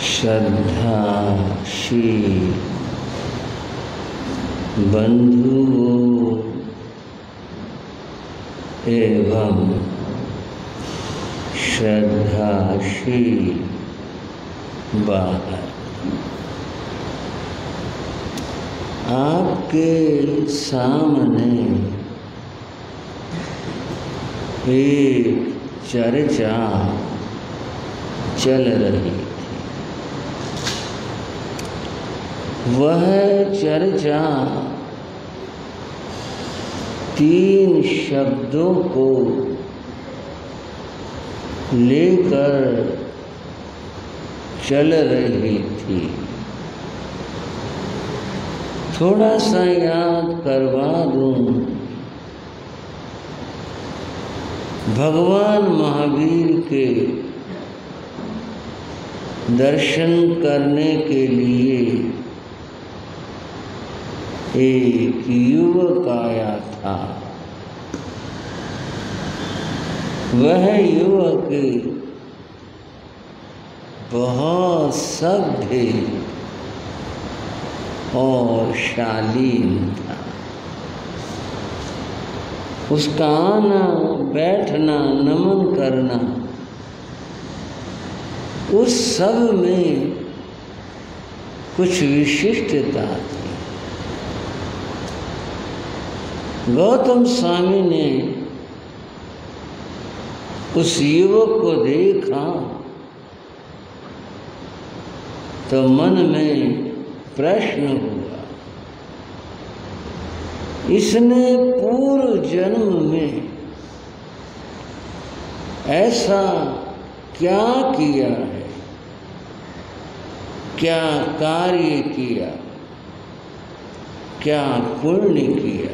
श्रद्धाशील बंधुओं एवं श्रद्धाशील बाहर, आपके सामने एक चर्चा चल रही थी। वह चर्चा 3 शब्दों को लेकर चल रही थी। थोड़ा सा याद करवा दूं, भगवान महावीर के दर्शन करने के लिए एक युवक आया था। वह युवक बहुत सभ्य और शालीन था। उसका आना, बैठना, नमन करना, उस सब में कुछ विशिष्टता थी। गौतम स्वामी ने उस युवक को देखा तो मन में प्रश्न हुआ, इसने पूर्व जन्म में ऐसा क्या किया है, क्या कार्य किया, क्या पुण्य किया,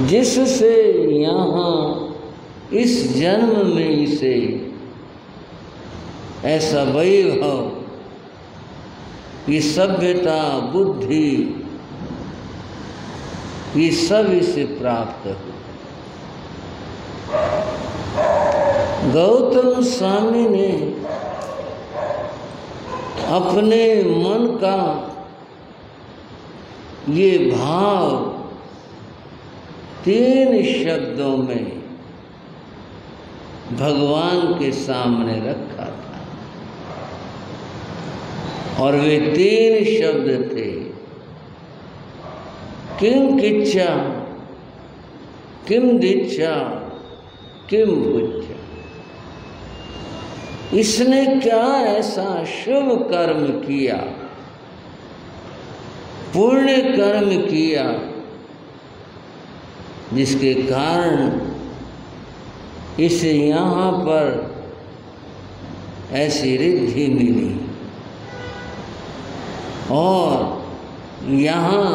जिससे यहाँ इस जन्म में इसे ऐसा वैभव, ये सभ्यता, बुद्धि, ये सब इसे प्राप्त हो। गौतम स्वामी ने अपने मन का ये भाव 3 शब्दों में भगवान के सामने रखा था, और वे 3 शब्द थे, किम किच्छा, किम दिच्छा, किम भुज्जा। इसने क्या ऐसा शुभ कर्म किया, पुण्य कर्म किया, जिसके कारण इसे यहाँ पर ऐसी रिद्धि मिली और यहाँ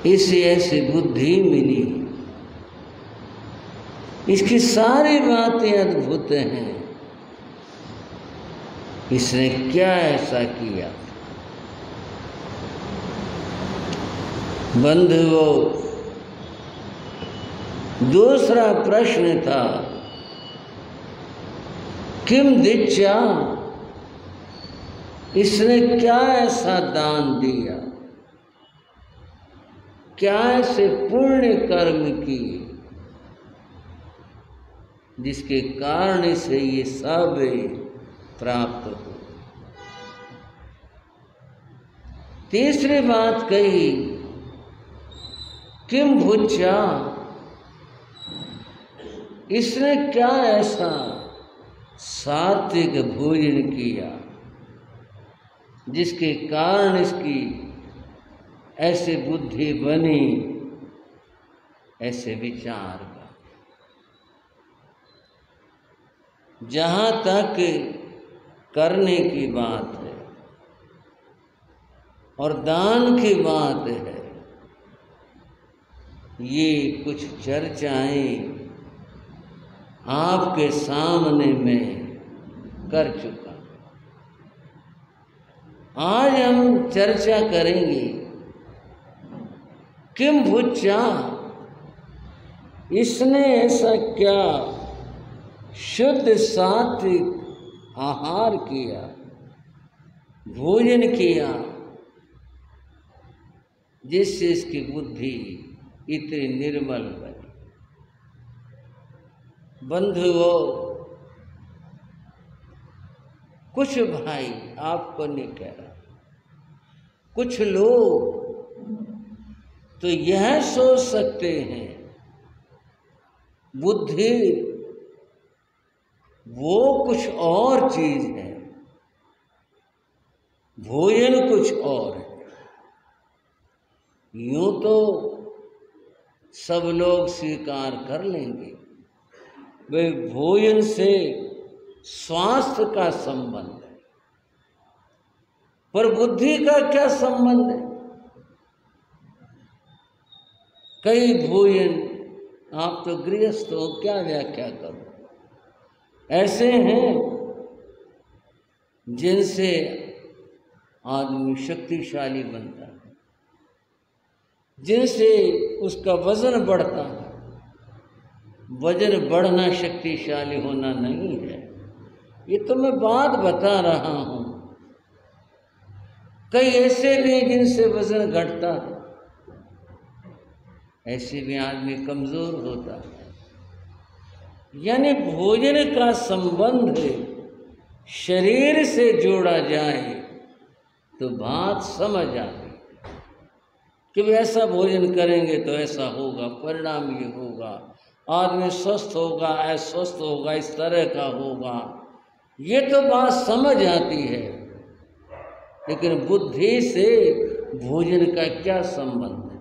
इसे ऐसी बुद्धि मिली। इसकी सारी बातें अद्भुत हैं। इसने क्या ऐसा किया? बंधुओं, दूसरा प्रश्न था, किम दिच्छा, इसने क्या ऐसा दान दिया, क्या ऐसे पुण्य कर्म किए, जिसके कारण इसे ये सब प्राप्त हो। तीसरी बात कही, किम भुज्जा, इसने क्या ऐसा सात्विक भोजन किया, जिसके कारण इसकी ऐसे बुद्धि बनी, ऐसे विचार बने। जहाँ तक करने की बात है और दान की बात है, ये कुछ चर्चाएं आपके सामने मैं कर चुका। आज हम चर्चा करेंगे किम भुज्जा, इसने ऐसा क्या शुद्ध सात्विक आहार किया, भोजन किया, जिससे इसकी बुद्धि इतनी निर्मल बनी। बंधुओं, कुछ भाई, आपको नहीं कह रहा, कुछ लोग तो यह सोच सकते हैं बुद्धि वो कुछ और चीज है, भोजन कुछ और है। यूं तो सब लोग स्वीकार कर लेंगे वे भोजन से स्वास्थ्य का संबंध है, पर बुद्धि का क्या संबंध है? कई भोजन, आप तो गृहस्थ हो, क्या व्याख्या करो, ऐसे हैं जिनसे आदमी शक्तिशाली बनता है, जिनसे उसका वजन बढ़ता है। वजन बढ़ना शक्तिशाली होना नहीं है, ये तो मैं बात बता रहा हूं। कई ऐसे भी जिनसे वजन घटता है, ऐसे भी आदमी कमजोर होता है। यानी भोजन का संबंध शरीर से जोड़ा जाए तो बात समझ आती कि वे ऐसा भोजन करेंगे तो ऐसा होगा, परिणाम ये होगा, आदमी स्वस्थ होगा, अस्वस्थ होगा, इस तरह का होगा, ये तो बात समझ आती है। लेकिन बुद्धि से भोजन का क्या संबंध है?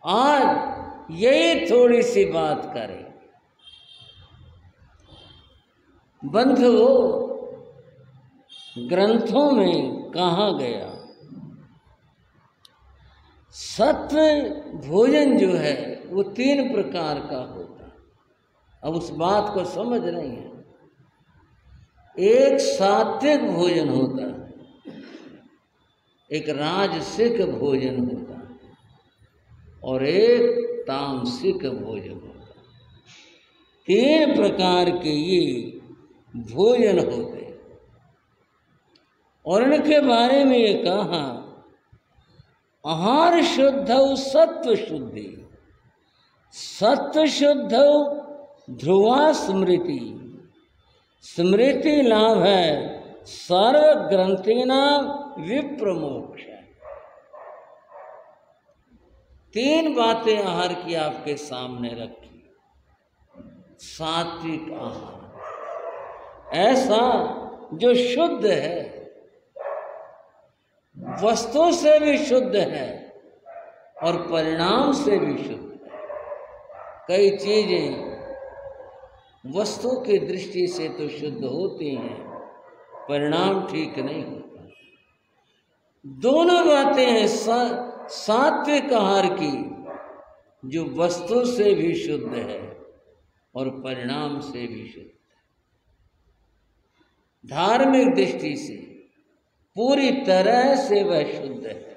आज यही थोड़ी सी बात करें। बंधुओं, ग्रंथों में कहा गया सत्व भोजन जो है वो 3 प्रकार का होता है। अब उस बात को समझ रहे हैं। एक सात्विक भोजन होता है, एक राजसिक भोजन होता है और एक तामसिक भोजन होता है। 3 प्रकार के ये भोजन होते हैं और इनके बारे में ये कहा आहार शुद्ध सत्व शुद्धि, सत्व शुद्ध ध्रुवा स्मृति, स्मृति लाभ है सर्व ग्रंथि नाम विप्रमोक्ष। 3 बातें आहार की आपके सामने रखी। सात्विक आहार ऐसा जो शुद्ध है, वस्तु से भी शुद्ध है और परिणाम से भी शुद्ध है। कई चीजें वस्तु की दृष्टि से तो शुद्ध होती हैं, परिणाम ठीक नहीं होता। दोनों बातें हैं सात्विक आहार की, जो वस्तु से भी शुद्ध है और परिणाम से भी शुद्ध है। धार्मिक दृष्टि से पूरी तरह से वह शुद्ध है।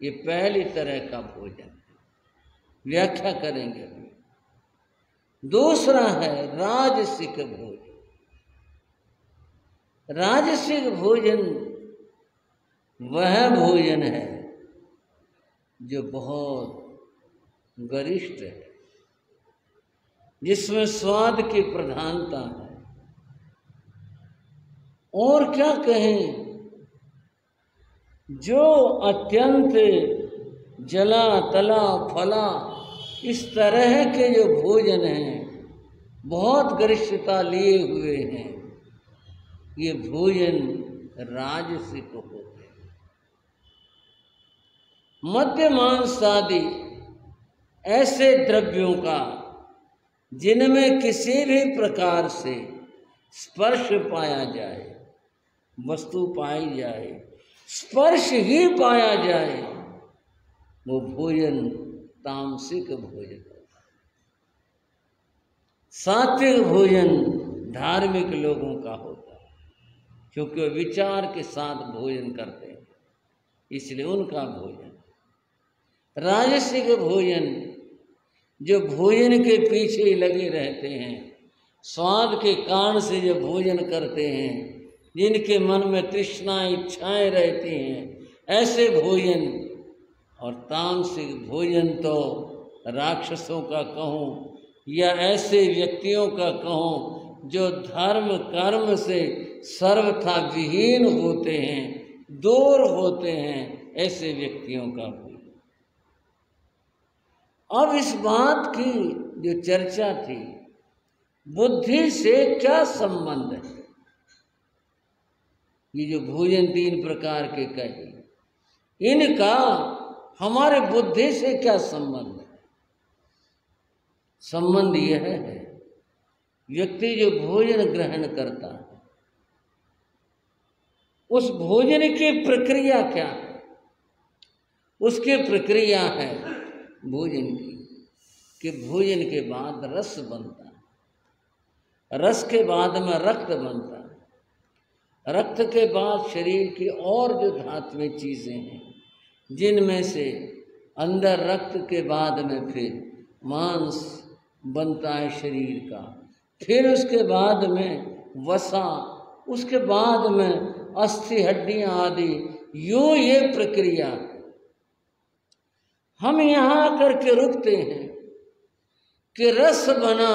ये पहली तरह का भोजन है, व्याख्या करेंगे अभी। दूसरा है राजसिक भोजन। राजसिक भोजन वह भोजन है जो बहुत गरिष्ठ है, जिसमें स्वाद की प्रधानता है। और क्या कहें, जो अत्यंत जला तला फला इस तरह के जो भोजन हैं, बहुत गरिष्ठता लिए हुए हैं, ये भोजन राजसिक होते हैं। मद्य मांस आदि ऐसे द्रव्यों का जिनमें किसी भी प्रकार से स्पर्श पाया जाए, वस्तु पाई जाए, स्पर्श ही पाया जाए, वो भोजन तामसिक भोजन होता है। सात्विक भोजन धार्मिक लोगों का होता है, क्योंकि वे विचार के साथ भोजन करते हैं, इसलिए उनका भोजन। राजसिक भोजन जो भोजन के पीछे लगे रहते हैं, स्वाद के कारण से जो भोजन करते हैं, जिनके मन में तृष्णा इच्छाएं रहती हैं, ऐसे भोजन, और तामसिक भोजन तो राक्षसों का कहूँ या ऐसे व्यक्तियों का कहूँ जो धर्म कर्म से सर्वथा विहीन होते हैं, दूर होते हैं, ऐसे व्यक्तियों का भोजन। अब इस बात की जो चर्चा थी, बुद्धि से क्या संबंध है, ये जो भोजन 3 प्रकार के कहे, इनका हमारे बुद्धि से क्या संबंध है? संबंध यह है, व्यक्ति जो भोजन ग्रहण करता है, उस भोजन की प्रक्रिया क्या है? उसकी प्रक्रिया है भोजन की, कि भोजन के बाद रस बनता है, रस के बाद में रक्त बनता है, रक्त के बाद शरीर की और जो धात्विक चीज़ें हैं, जिनमें से अंदर रक्त के बाद में फिर मांस बनता है शरीर का, फिर उसके बाद में वसा, उसके बाद में अस्थि हड्डियां आदि, यूं ये प्रक्रिया। हम यहाँ आकर के रुकते हैं कि रस बना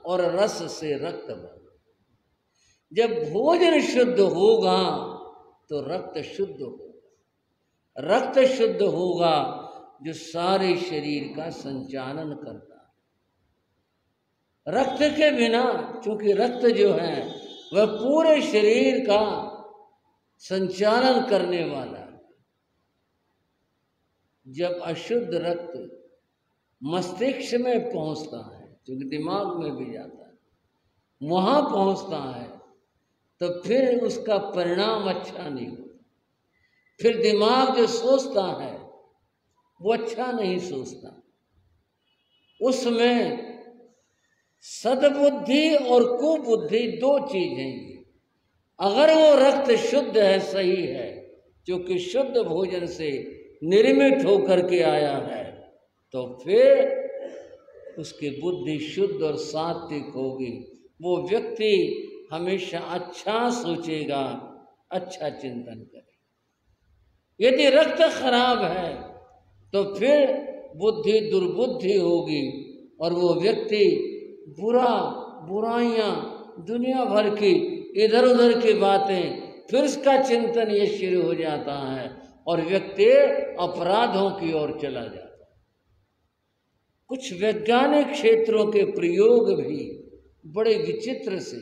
और रस से रक्त बना। जब भोजन शुद्ध होगा तो रक्त शुद्ध होगा, रक्त शुद्ध होगा जो सारे शरीर का संचालन करता है। रक्त के बिना, चूंकि रक्त जो है वह पूरे शरीर का संचालन करने वाला है, जब अशुद्ध रक्त मस्तिष्क में पहुंचता है, क्योंकि दिमाग में भी जाता है, वहां पहुंचता है, तो फिर उसका परिणाम अच्छा नहीं होता। फिर दिमाग जो सोचता है वो अच्छा नहीं सोचता, उसमें सद्बुद्धि और कुबुद्धि 2 चीजें हैं। अगर वो रक्त शुद्ध है, सही है, क्योंकि शुद्ध भोजन से निर्मित होकर के आया है, तो फिर उसकी बुद्धि शुद्ध और सात्विक होगी। वो व्यक्ति हमेशा अच्छा सोचेगा, अच्छा चिंतन करे। यदि रक्त खराब है तो फिर बुद्धि दुर्बुद्धि होगी और वो व्यक्ति बुराइयां, दुनिया भर की इधर उधर की बातें, फिर उसका चिंतन ये शुरू हो जाता है और व्यक्ति अपराधों की ओर चला जाता है। कुछ वैज्ञानिक क्षेत्रों के प्रयोग भी बड़े विचित्र से,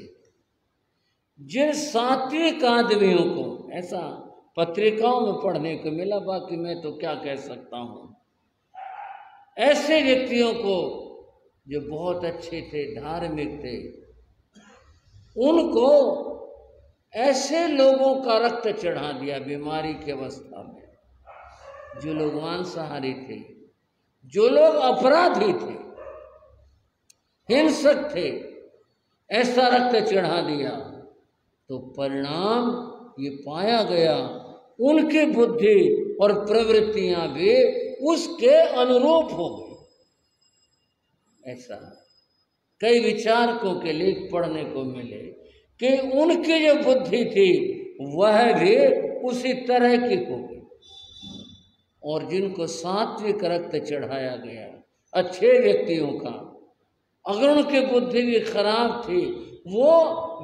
जिन सात्विक आदमियों को, ऐसा पत्रिकाओं में पढ़ने को मिला, बाकी मैं तो क्या कह सकता हूं, ऐसे व्यक्तियों को जो बहुत अच्छे थे, धार्मिक थे, उनको ऐसे लोगों का रक्त चढ़ा दिया बीमारी की अवस्था में, जो लोग मांसाहारी थे, जो लोग अपराधी थे, हिंसक थे, ऐसा रक्त चढ़ा दिया, तो परिणाम ये पाया गया उनकी बुद्धि और प्रवृत्तियां भी उसके अनुरूप हो गई। ऐसा कई विचारकों के लेख पढ़ने को मिले कि उनकी जो बुद्धि थी वह भी उसी तरह की हो गई, और जिनको सात्विक रक्त चढ़ाया गया, अच्छे व्यक्तियों का, अगर उनकी बुद्धि भी खराब थी, वो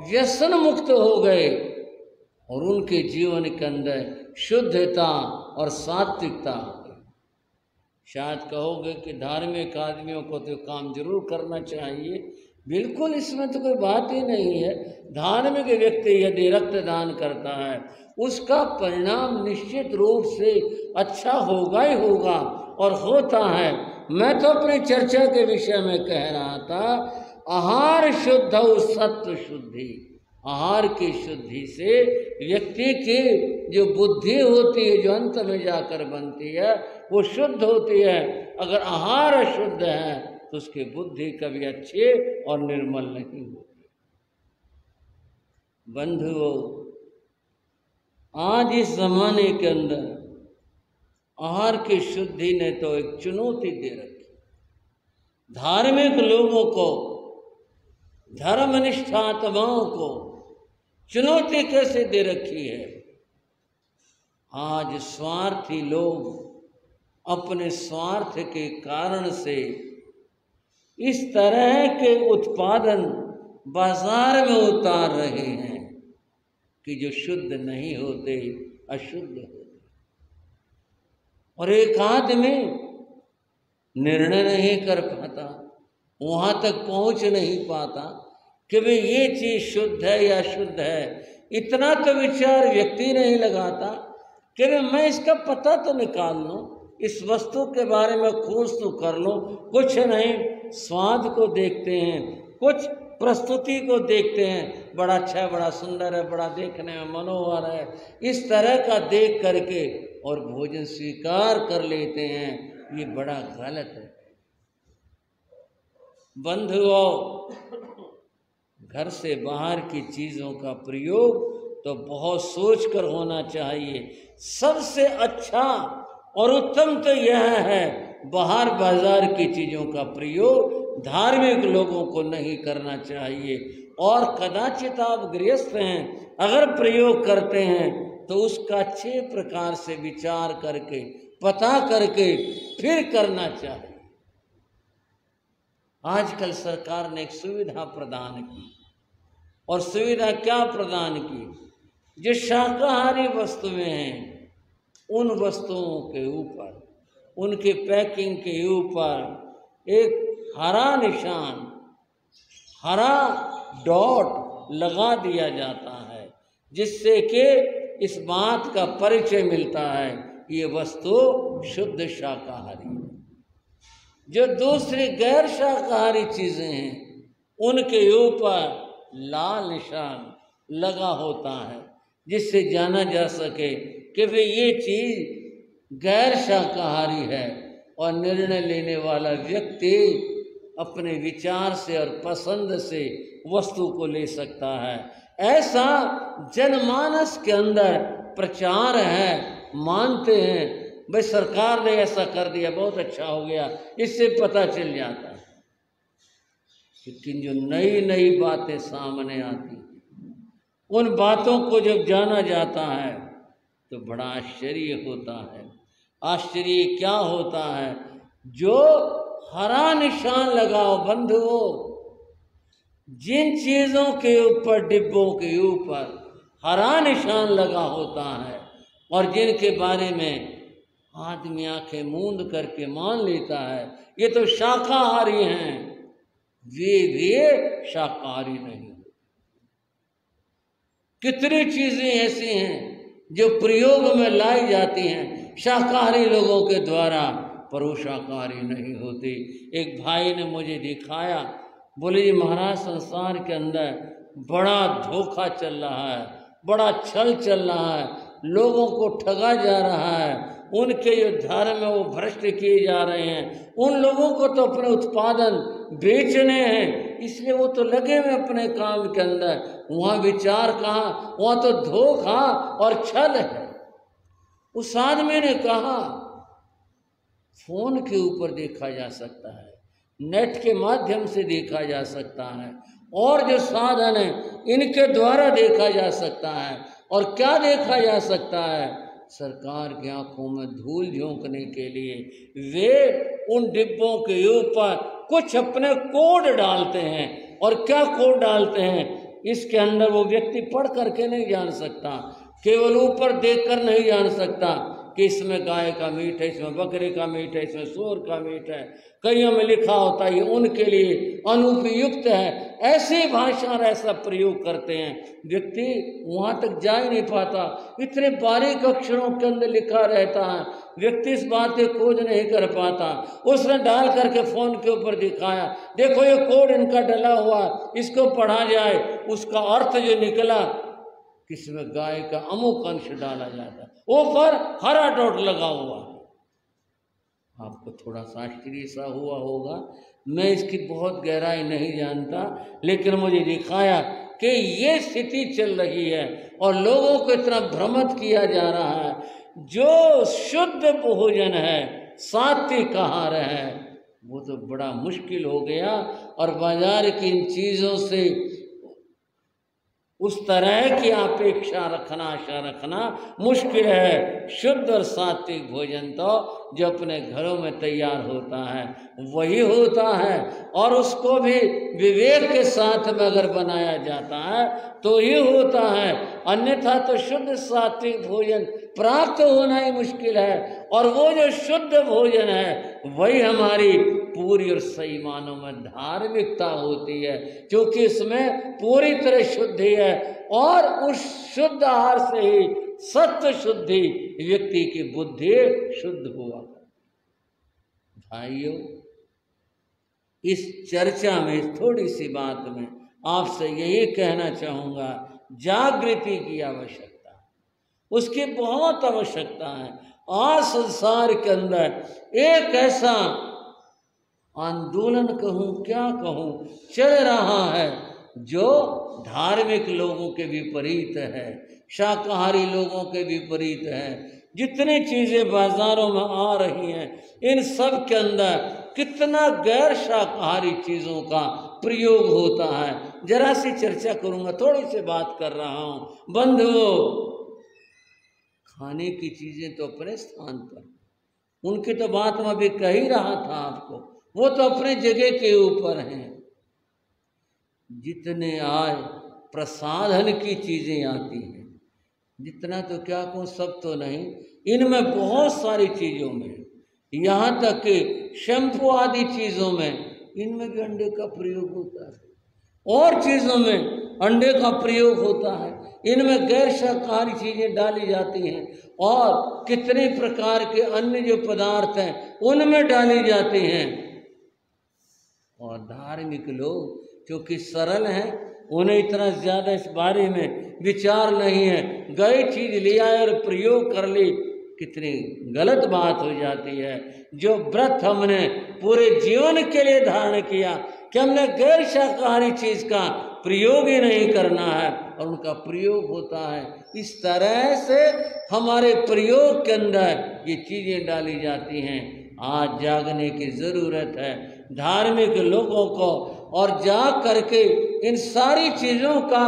व्यसन मुक्त हो गए और उनके जीवन के अंदर शुद्धता और सात्विकता हो गई। शायद कहोगे कि धार्मिक आदमियों को तो काम जरूर करना चाहिए, बिल्कुल, इसमें तो कोई बात ही नहीं है। धार्मिक व्यक्ति यदि रक्तदान करता है, उसका परिणाम निश्चित रूप से अच्छा होगा ही होगा, और होता है। मैं तो अपनी चर्चा के विषय में कह रहा था, आहार शुद्ध और सत्व शुद्धि, आहार की शुद्धि से व्यक्ति की जो बुद्धि होती है, जो अंत में जाकर बनती है, वो शुद्ध होती है। अगर आहार अशुद्ध है तो उसकी बुद्धि कभी अच्छे और निर्मल नहीं होती। बंधुओं, आज इस जमाने के अंदर आहार की शुद्धि ने तो एक चुनौती दे रखी। धार्मिक लोगों को धर्मनिष्ठ आत्माओं को चुनौती कैसे दे रखी है। आज स्वार्थी लोग अपने स्वार्थ के कारण से इस तरह के उत्पादन बाजार में उतार रहे हैं कि जो शुद्ध नहीं होते, अशुद्ध होते। और एक आदमी निर्णय नहीं कर पाता, वहां तक पहुंच नहीं पाता कि भाई ये चीज शुद्ध है या अशुद्ध है। इतना तो विचार व्यक्ति नहीं लगाता कि मैं इसका पता तो निकाल लूं, इस वस्तु के बारे में खोज तो कर लूं। कुछ नहीं, स्वाद को देखते हैं, कुछ प्रस्तुति को देखते हैं, बड़ा अच्छा है, बड़ा सुंदर है, बड़ा देखने में मनोहर है, इस तरह का देख करके और भोजन स्वीकार कर लेते हैं। ये बड़ा गलत है। बंधुओं, घर से बाहर की चीज़ों का प्रयोग तो बहुत सोच कर होना चाहिए। सबसे अच्छा और उत्तम तो यह है, बाहर बाजार की चीज़ों का प्रयोग धार्मिक लोगों को नहीं करना चाहिए। और कदाचित आप गृहस्थ हैं, अगर प्रयोग करते हैं तो उसका अच्छे प्रकार से विचार करके, पता करके फिर करना चाहिए। आजकल सरकार ने एक सुविधा प्रदान की, और सुविधा क्या प्रदान की? जो शाकाहारी वस्तुएं हैं उन वस्तुओं के ऊपर, उनके पैकिंग के ऊपर एक हरा निशान, हरा डॉट लगा दिया जाता है, जिससे कि इस बात का परिचय मिलता है कि ये वस्तु शुद्ध शाकाहारी है। जो दूसरी गैर शाकाहारी चीज़ें हैं उनके ऊपर लाल निशान लगा होता है, जिससे जाना जा सके कि भाई ये चीज़ गैर शाकाहारी है, और निर्णय लेने वाला व्यक्ति अपने विचार से और पसंद से वस्तु को ले सकता है। ऐसा जनमानस के अंदर प्रचार है, मानते हैं भाई सरकार ने ऐसा कर दिया, बहुत अच्छा हो गया, इससे पता चल जाता है। लेकिन जो नई नई बातें सामने आती हैं, उन बातों को जब जाना जाता है तो बड़ा आश्चर्य होता है। आश्चर्य क्या होता है? जो हरा निशान लगाओ बंधुओं, जिन चीज़ों के ऊपर, डिब्बों के ऊपर हरा निशान लगा होता है और जिनके बारे में आदमी आंखें मूंद करके मान लेता है ये तो शाकाहारी हैं, वे शाकाहारी नहीं। कितनी चीजें ऐसी हैं जो प्रयोग में लाई जाती हैं शाकाहारी लोगों के द्वारा, पर वो शाकाहारी नहीं होती। एक भाई ने मुझे दिखाया, बोले जी महाराज संसार के अंदर बड़ा धोखा चल रहा है, बड़ा छल चल रहा है, लोगों को ठगा जा रहा है, उनके जो धर्म है वो भ्रष्ट किए जा रहे हैं, उन लोगों को तो अपने उत्पादन बेचने हैं, इसलिए वो तो लगे हुए अपने काम के अंदर। वहाँ विचार कहाँ, वहाँ तो धोखा और छल है। उस आदमी ने कहा फोन के ऊपर देखा जा सकता है, नेट के माध्यम से देखा जा सकता है, और जो साधन है इनके द्वारा देखा जा सकता है। और क्या देखा जा सकता है? सरकार की आंखों में धूल झोंकने के लिए वे उन डिब्बों के ऊपर कुछ अपने कोड डालते हैं। और क्या कोड डालते हैं? इसके अंदर वो व्यक्ति पढ़ करके नहीं जान सकता, केवल ऊपर देखकर नहीं जान सकता कि इसमें गाय का मीट है, इसमें बकरे का मीट है, इसमें सूअर का मीट है, कईयों में लिखा होता है ये उनके लिए अनुपयुक्त है। ऐसी भाषा और ऐसा प्रयोग करते हैं, व्यक्ति वहाँ तक जा ही नहीं पाता, इतने बारीक अक्षरों के अंदर लिखा रहता है, व्यक्ति इस बात की खोज नहीं कर पाता। उसने डाल करके फ़ोन के ऊपर दिखाया, देखो ये कोड इनका डला हुआ, इसको पढ़ा जाए, उसका अर्थ जो निकला किसमें गाय का अमुक अंश डाला जाता, ऊपर हरा डॉट लगा हुआ। आपको थोड़ा सा आश्चर्य सा हुआ होगा, मैं इसकी बहुत गहराई नहीं जानता, लेकिन मुझे दिखाया कि ये स्थिति चल रही है और लोगों को इतना भ्रमित किया जा रहा है। जो शुद्ध भोजन है, सात्विक आहार है, वो तो बड़ा मुश्किल हो गया। और बाजार की इन चीज़ों से उस तरह की अपेक्षा रखना, आशा रखना मुश्किल है। शुद्ध और सात्विक भोजन तो जो अपने घरों में तैयार होता है वही होता है, और उसको भी विवेक के साथ में अगर बनाया जाता है तो ही होता है। अन्यथा तो शुद्ध सात्विक भोजन प्राप्त होना ही मुश्किल है। और वो जो शुद्ध भोजन है वही हमारी पूरी और सही मानों में धार्मिकता होती है, क्योंकि इसमें पूरी तरह शुद्धि है। और उस शुद्ध आहार से ही सत्य शुद्धि, व्यक्ति की बुद्धि शुद्ध हुआ। भाइयों, इस चर्चा में थोड़ी सी बात में आपसे यही कहना चाहूँगा, जागृति की आवश्यकता, उसकी बहुत आवश्यकता है। आज संसार के अंदर एक ऐसा आंदोलन कहूँ क्या कहूँ चल रहा है जो धार्मिक लोगों के विपरीत है, शाकाहारी लोगों के विपरीत है। जितनी चीज़ें बाजारों में आ रही हैं इन सब के अंदर कितना गैर शाकाहारी चीज़ों का प्रयोग होता है। जरा सी चर्चा करूँगा, थोड़ी सी बात कर रहा हूँ। बंधुओं, खाने की चीज़ें तो अपने स्थान पर, उनकी तो बात मैं अभी कह ही रहा था आपको, वो तो अपने जगह के ऊपर हैं। जितने आज प्रसाधन की चीज़ें आती हैं, जितना तो क्या कहूँ, सब तो नहीं, इनमें बहुत सारी चीज़ों में, यहाँ तक कि शैम्पू आदि चीज़ों में, इनमें भी अंडे का प्रयोग होता है। और चीज़ों में अंडे का प्रयोग होता है। इनमें गैर शाकाहारी चीज़ें डाली जाती हैं, और कितने प्रकार के अन्य जो पदार्थ हैं उनमें डाली जाती हैं। और धार्मिक लोग क्योंकि सरल हैं, उन्हें इतना ज़्यादा इस बारे में विचार नहीं है। गई चीज़ ले आए और प्रयोग कर ली, कितनी गलत बात हो जाती है। जो व्रत हमने पूरे जीवन के लिए धारण किया कि हमने गैर शाकाहारी चीज़ का प्रयोग ही नहीं करना है, और उनका प्रयोग होता है। इस तरह से हमारे प्रयोग के अंदर ये चीज़ें डाली जाती हैं। आज जागने की ज़रूरत है धार्मिक लोगों को, और जा करके इन सारी चीज़ों का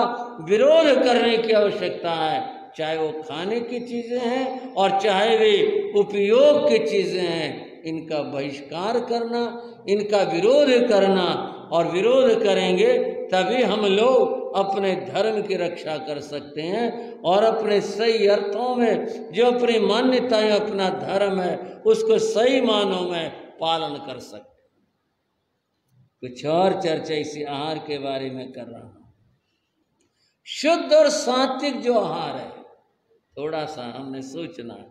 विरोध करने की आवश्यकता है। चाहे वो खाने की चीज़ें हैं और चाहे वे उपयोग की चीज़ें हैं, इनका बहिष्कार करना, इनका विरोध करना। और विरोध करेंगे तभी हम लोग अपने धर्म की रक्षा कर सकते हैं, और अपने सही अर्थों में जो अपनी मान्यताएं, अपना धर्म है, उसको सही मानों में पालन कर सकते हैं। कुछ और चर्चा इसी आहार के बारे में कर रहा हूँ। शुद्ध और सात्विक जो आहार है, थोड़ा सा हमने सोचना है,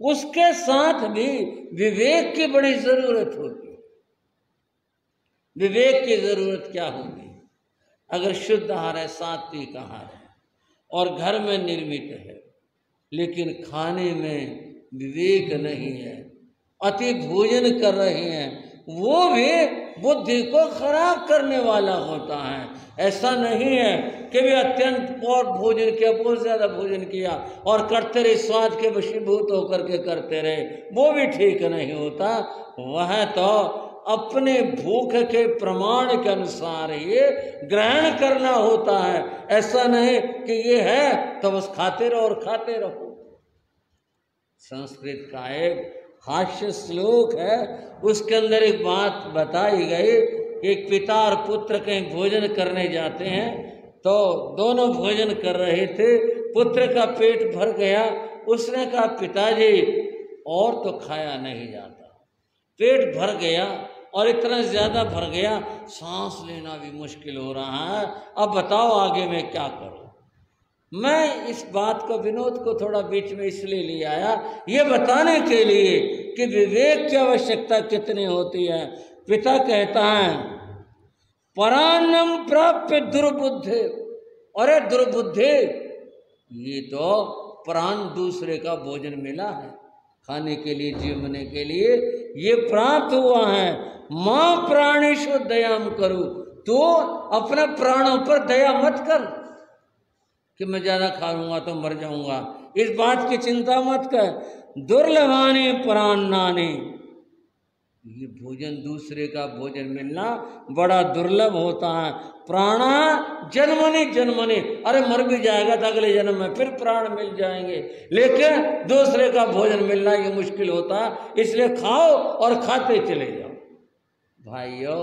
उसके साथ भी विवेक की बड़ी जरूरत होती है। विवेक की जरूरत क्या होगी? अगर शुद्ध आहार है, सात्विक आहार है, और घर में निर्मित है, लेकिन खाने में विवेक नहीं है, अति भोजन कर रहे हैं, वो भी बुद्धि को खराब करने वाला होता है। ऐसा नहीं है कि वे अत्यंत बहुत भोजन किया, बहुत ज़्यादा भोजन किया और करते रहे, स्वाद के वशीभूत होकर के करते रहे, वो भी ठीक नहीं होता। वह तो अपने भूख के प्रमाण के अनुसार ये ग्रहण करना होता है। ऐसा नहीं कि ये है तो बस खाते रहो और खाते रहो। संस्कृत का एक हास्य श्लोक है, उसके अंदर एक बात बताई गई। एक पिता और पुत्र कहीं भोजन करने जाते हैं, तो दोनों भोजन कर रहे थे। पुत्र का पेट भर गया, उसने कहा पिताजी और तो खाया नहीं जाता, पेट भर गया और इतना ज़्यादा भर गया, सांस लेना भी मुश्किल हो रहा है, अब बताओ आगे मैं क्या करूं। मैं इस बात को, विनोद को थोड़ा बीच में इसलिए ले आया, ये बताने के लिए कि विवेक की आवश्यकता कितनी होती है। पिता कहता है परान्नम प्राप्य दुर्बुद्धे, अरे दुर्बुद्धे, ये तो प्राण दूसरे का भोजन मिला है, खाने के लिए, जीवने के लिए ये प्राप्त हुआ है। माँ प्राणेषु दयाम करो, तो अपने प्राणों पर दया मत कर कि मैं ज़्यादा खा लूँगा तो मर जाऊँगा, इस बात की चिंता मत कर। दुर्लभानि प्राणानि, ये भोजन, दूसरे का भोजन मिलना बड़ा दुर्लभ होता है। प्राणा जन्मनि जन्मनि, अरे मर भी जाएगा तो अगले जन्म में फिर प्राण मिल जाएंगे, लेकिन दूसरे का भोजन मिलना ये मुश्किल होता है। इसलिए खाओ और खाते चले जाओ। भाइयों,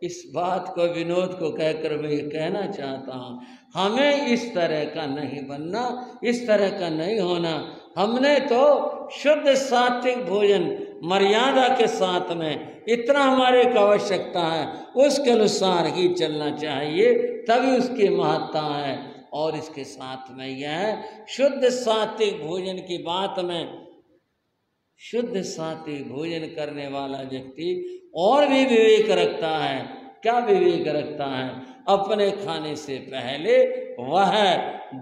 इस बात को, विनोद को कहकर मैं ये कहना चाहता हूँ, हमें इस तरह का नहीं बनना, इस तरह का नहीं होना। हमने तो शुद्ध सात्विक भोजन मर्यादा के साथ में, इतना हमारे को आवश्यकता है उसके अनुसार ही चलना चाहिए, तभी उसकी महत्ता है। और इसके साथ में यह शुद्ध सात्विक भोजन की बात में, शुद्ध सात्विक भोजन करने वाला व्यक्ति और भी विवेक रखता है। क्या विवेक रखता है? अपने खाने से पहले वह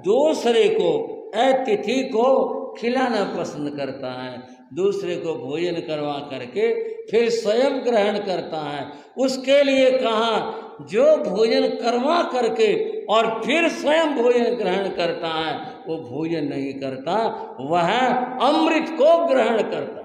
दूसरे को, अतिथि को खिलाना पसंद करता है। दूसरे को भोजन करवा करके फिर स्वयं ग्रहण करता है। उसके लिए कहा, जो भोजन करवा करके और फिर स्वयं भोजन ग्रहण करता है वो भोजन नहीं करता, वह अमृत को ग्रहण करता है।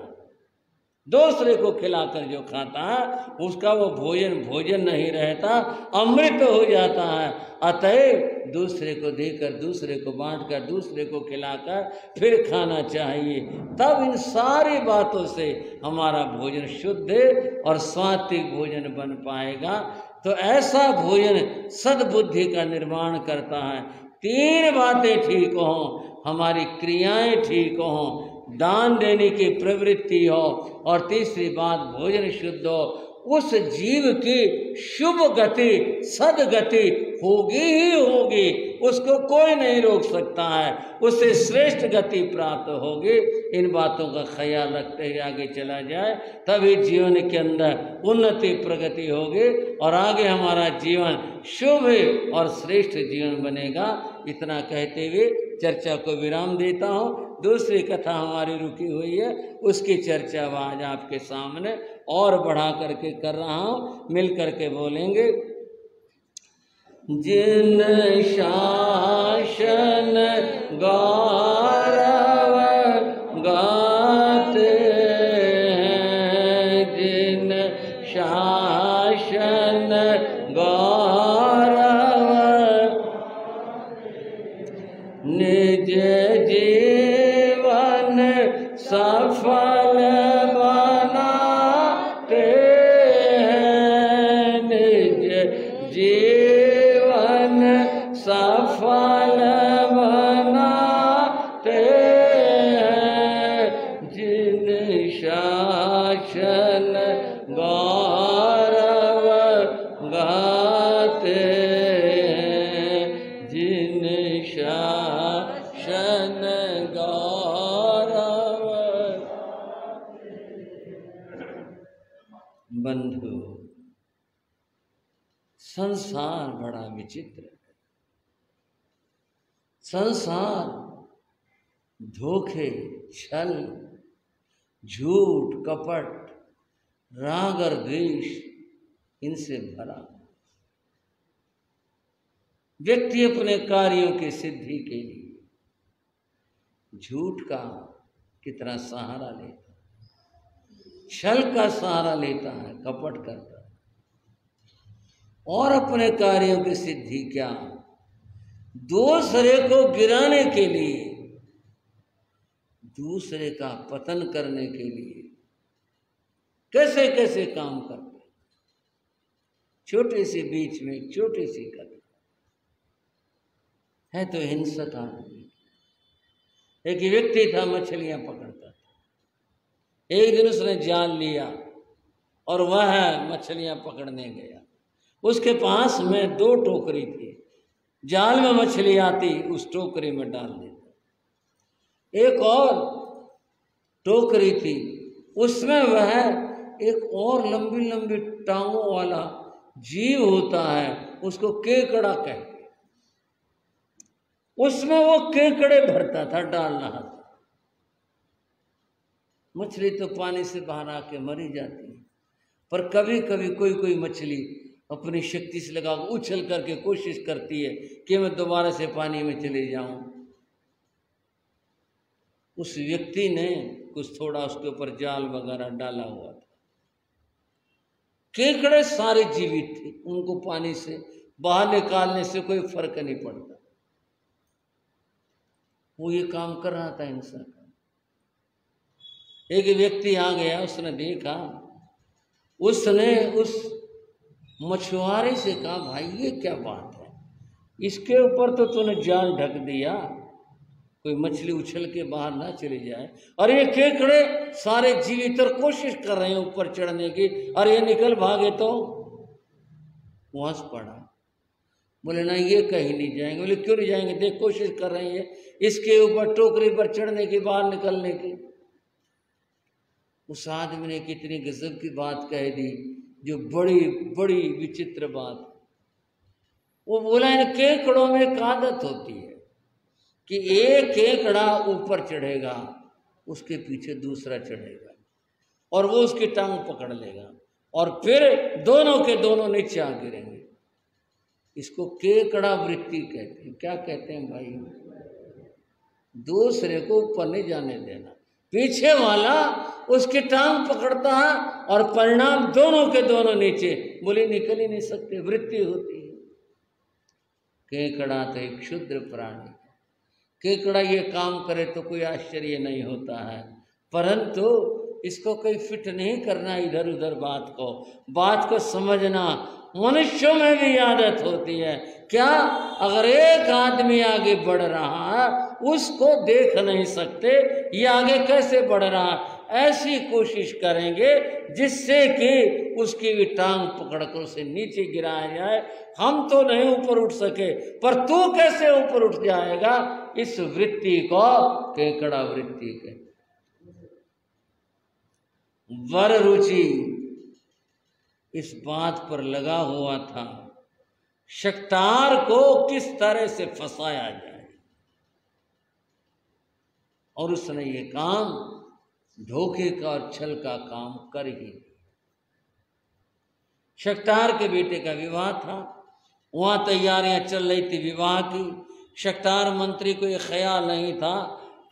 दूसरे को खिलाकर जो खाता है उसका वो भोजन भोजन नहीं रहता, अमृत हो जाता है। अतएव दूसरे को देकर, दूसरे को बांटकर, दूसरे को खिलाकर फिर खाना चाहिए। तब इन सारी बातों से हमारा भोजन शुद्ध और सात्विक भोजन बन पाएगा। तो ऐसा भोजन सद्बुद्धि का निर्माण करता है। तीन बातें ठीक हों, हमारी क्रियाएं ठीक हों, दान देने की प्रवृत्ति हो, और तीसरी बात भोजन शुद्ध हो। उस जीव की शुभ गति, सदगति होगी ही होगी, उसको कोई नहीं रोक सकता है, उससे श्रेष्ठ गति प्राप्त होगी। इन बातों का ख्याल रखते हुए आगे चला जाए, तभी जीवन के अंदर उन्नति प्रगति होगी और आगे हमारा जीवन शुभ और श्रेष्ठ जीवन बनेगा। इतना कहते हुए चर्चा को विराम देता हूँ। दूसरी कथा हमारी रुकी हुई है, उसकी चर्चा आज आपके सामने और बढ़ा करके कर रहा हूँ, मिल करके बोलेंगे। जिन शासन गौरव गाते हैं, जिन शासन गौरव निज जीवन सफल बनाते हैं, निज जीवन सफल बनाते हैं, जिन शासन गौरव गाते हैं, जिन शासन गौरव। बंधु, संसार बड़ा विचित्र है। संसार धोखे, छल, झूठ, कपट, राग और द्वेष इनसे भरा। व्यक्ति अपने कार्यों की सिद्धि के लिए झूठ का कितना सहारा लेता है, छल का सहारा लेता है, कपट करता है, और अपने कार्यों की सिद्धि क्या, दूसरे को गिराने के लिए, दूसरे का पतन करने के लिए कैसे कैसे काम करते। छोटे से बीच में छोटी सी कथा है तो हिंसक आदमी। एक व्यक्ति था, मछलियां पकड़ता था। एक दिन उसने जाल लिया और वह मछलियां पकड़ने गया। उसके पास में 2 टोकरी थी। जाल में मछली आती, उस टोकरी में डाल देता। एक और टोकरी थी, उसमें वह एक और लंबी लंबी टांगों वाला जीव होता है, उसको केकड़ा कहते। उसमें वो केकड़े भरता था, डाल रहा था। मछली तो पानी से बाहर आके मरी जाती है, पर कभी कभी कोई कोई मछली अपनी शक्ति से लगा उछल करके कोशिश करती है कि मैं दोबारा से पानी में चले जाऊं। उस व्यक्ति ने कुछ थोड़ा उसके ऊपर जाल वगैरह डाला हुआ था। केकड़े सारे जीवित थे, उनको पानी से बाहर निकालने से कोई फर्क नहीं पड़ता। वो ये काम कर रहा था हिंसा का। एक व्यक्ति आ गया, उसने देखा, उसने उस मछुआरे से कहा, भाई ये क्या बात है, इसके ऊपर तो तूने जाल ढक दिया, कोई मछली उछल के बाहर ना चली जाए, और ये केकड़े सारे जीवित और कोशिश कर रहे हैं ऊपर चढ़ने की, और ये निकल भागे तो वो हंस पड़ा। बोले ना, ये कहीं नहीं जाएंगे। बोले क्यों नहीं जाएंगे, देख कोशिश कर रहे हैं इसके ऊपर टोकरी पर चढ़ने की, बाहर निकलने की। उस आदमी ने कितनी गजब की बात कह दी, जो बड़ी बड़ी विचित्र बात। वो बोला, इन केकड़ों में एक आदत होती है कि एक केकड़ा ऊपर चढ़ेगा, उसके पीछे दूसरा चढ़ेगा, और वो उसकी टांग पकड़ लेगा, और फिर दोनों के दोनों नीचे आ गिरेंगे। इसको केकड़ा वृत्ति कहते हैं। क्या कहते हैं भाई? दूसरे को ऊपर नहीं जाने देना, पीछे वाला उसकी टांग पकड़ता है, और परिणाम दोनों के दोनों नीचे। बोले निकल ही नहीं सकते, वृत्ति होती है। केकड़ा तो एक क्षुद्र प्राणी, केकड़ा ये काम करे तो कोई आश्चर्य नहीं होता है, परंतु इसको कोई फिट नहीं करना इधर उधर बात को समझना। मनुष्यों में भी आदत होती है। क्या? अगर एक आदमी आगे बढ़ रहा है, उसको देख नहीं सकते ये आगे कैसे बढ़ रहा है, ऐसी कोशिश करेंगे जिससे कि उसकी भी टांग पकड़कर उसे नीचे गिराया जाए। हम तो नहीं ऊपर उठ सके, पर तू कैसे ऊपर उठ जाएगा? इस वृत्ति को केकड़ा वृत्ति कहते। वर रुचि इस बात पर लगा हुआ था, शक्तार को किस तरह से फंसाया जाए, और उसने ये काम धोखे का और छल का काम कर ही। शक्तार के बेटे का विवाह था, वहां तैयारियां चल रही थी विवाह की। शक्तार मंत्री को ये ख्याल नहीं था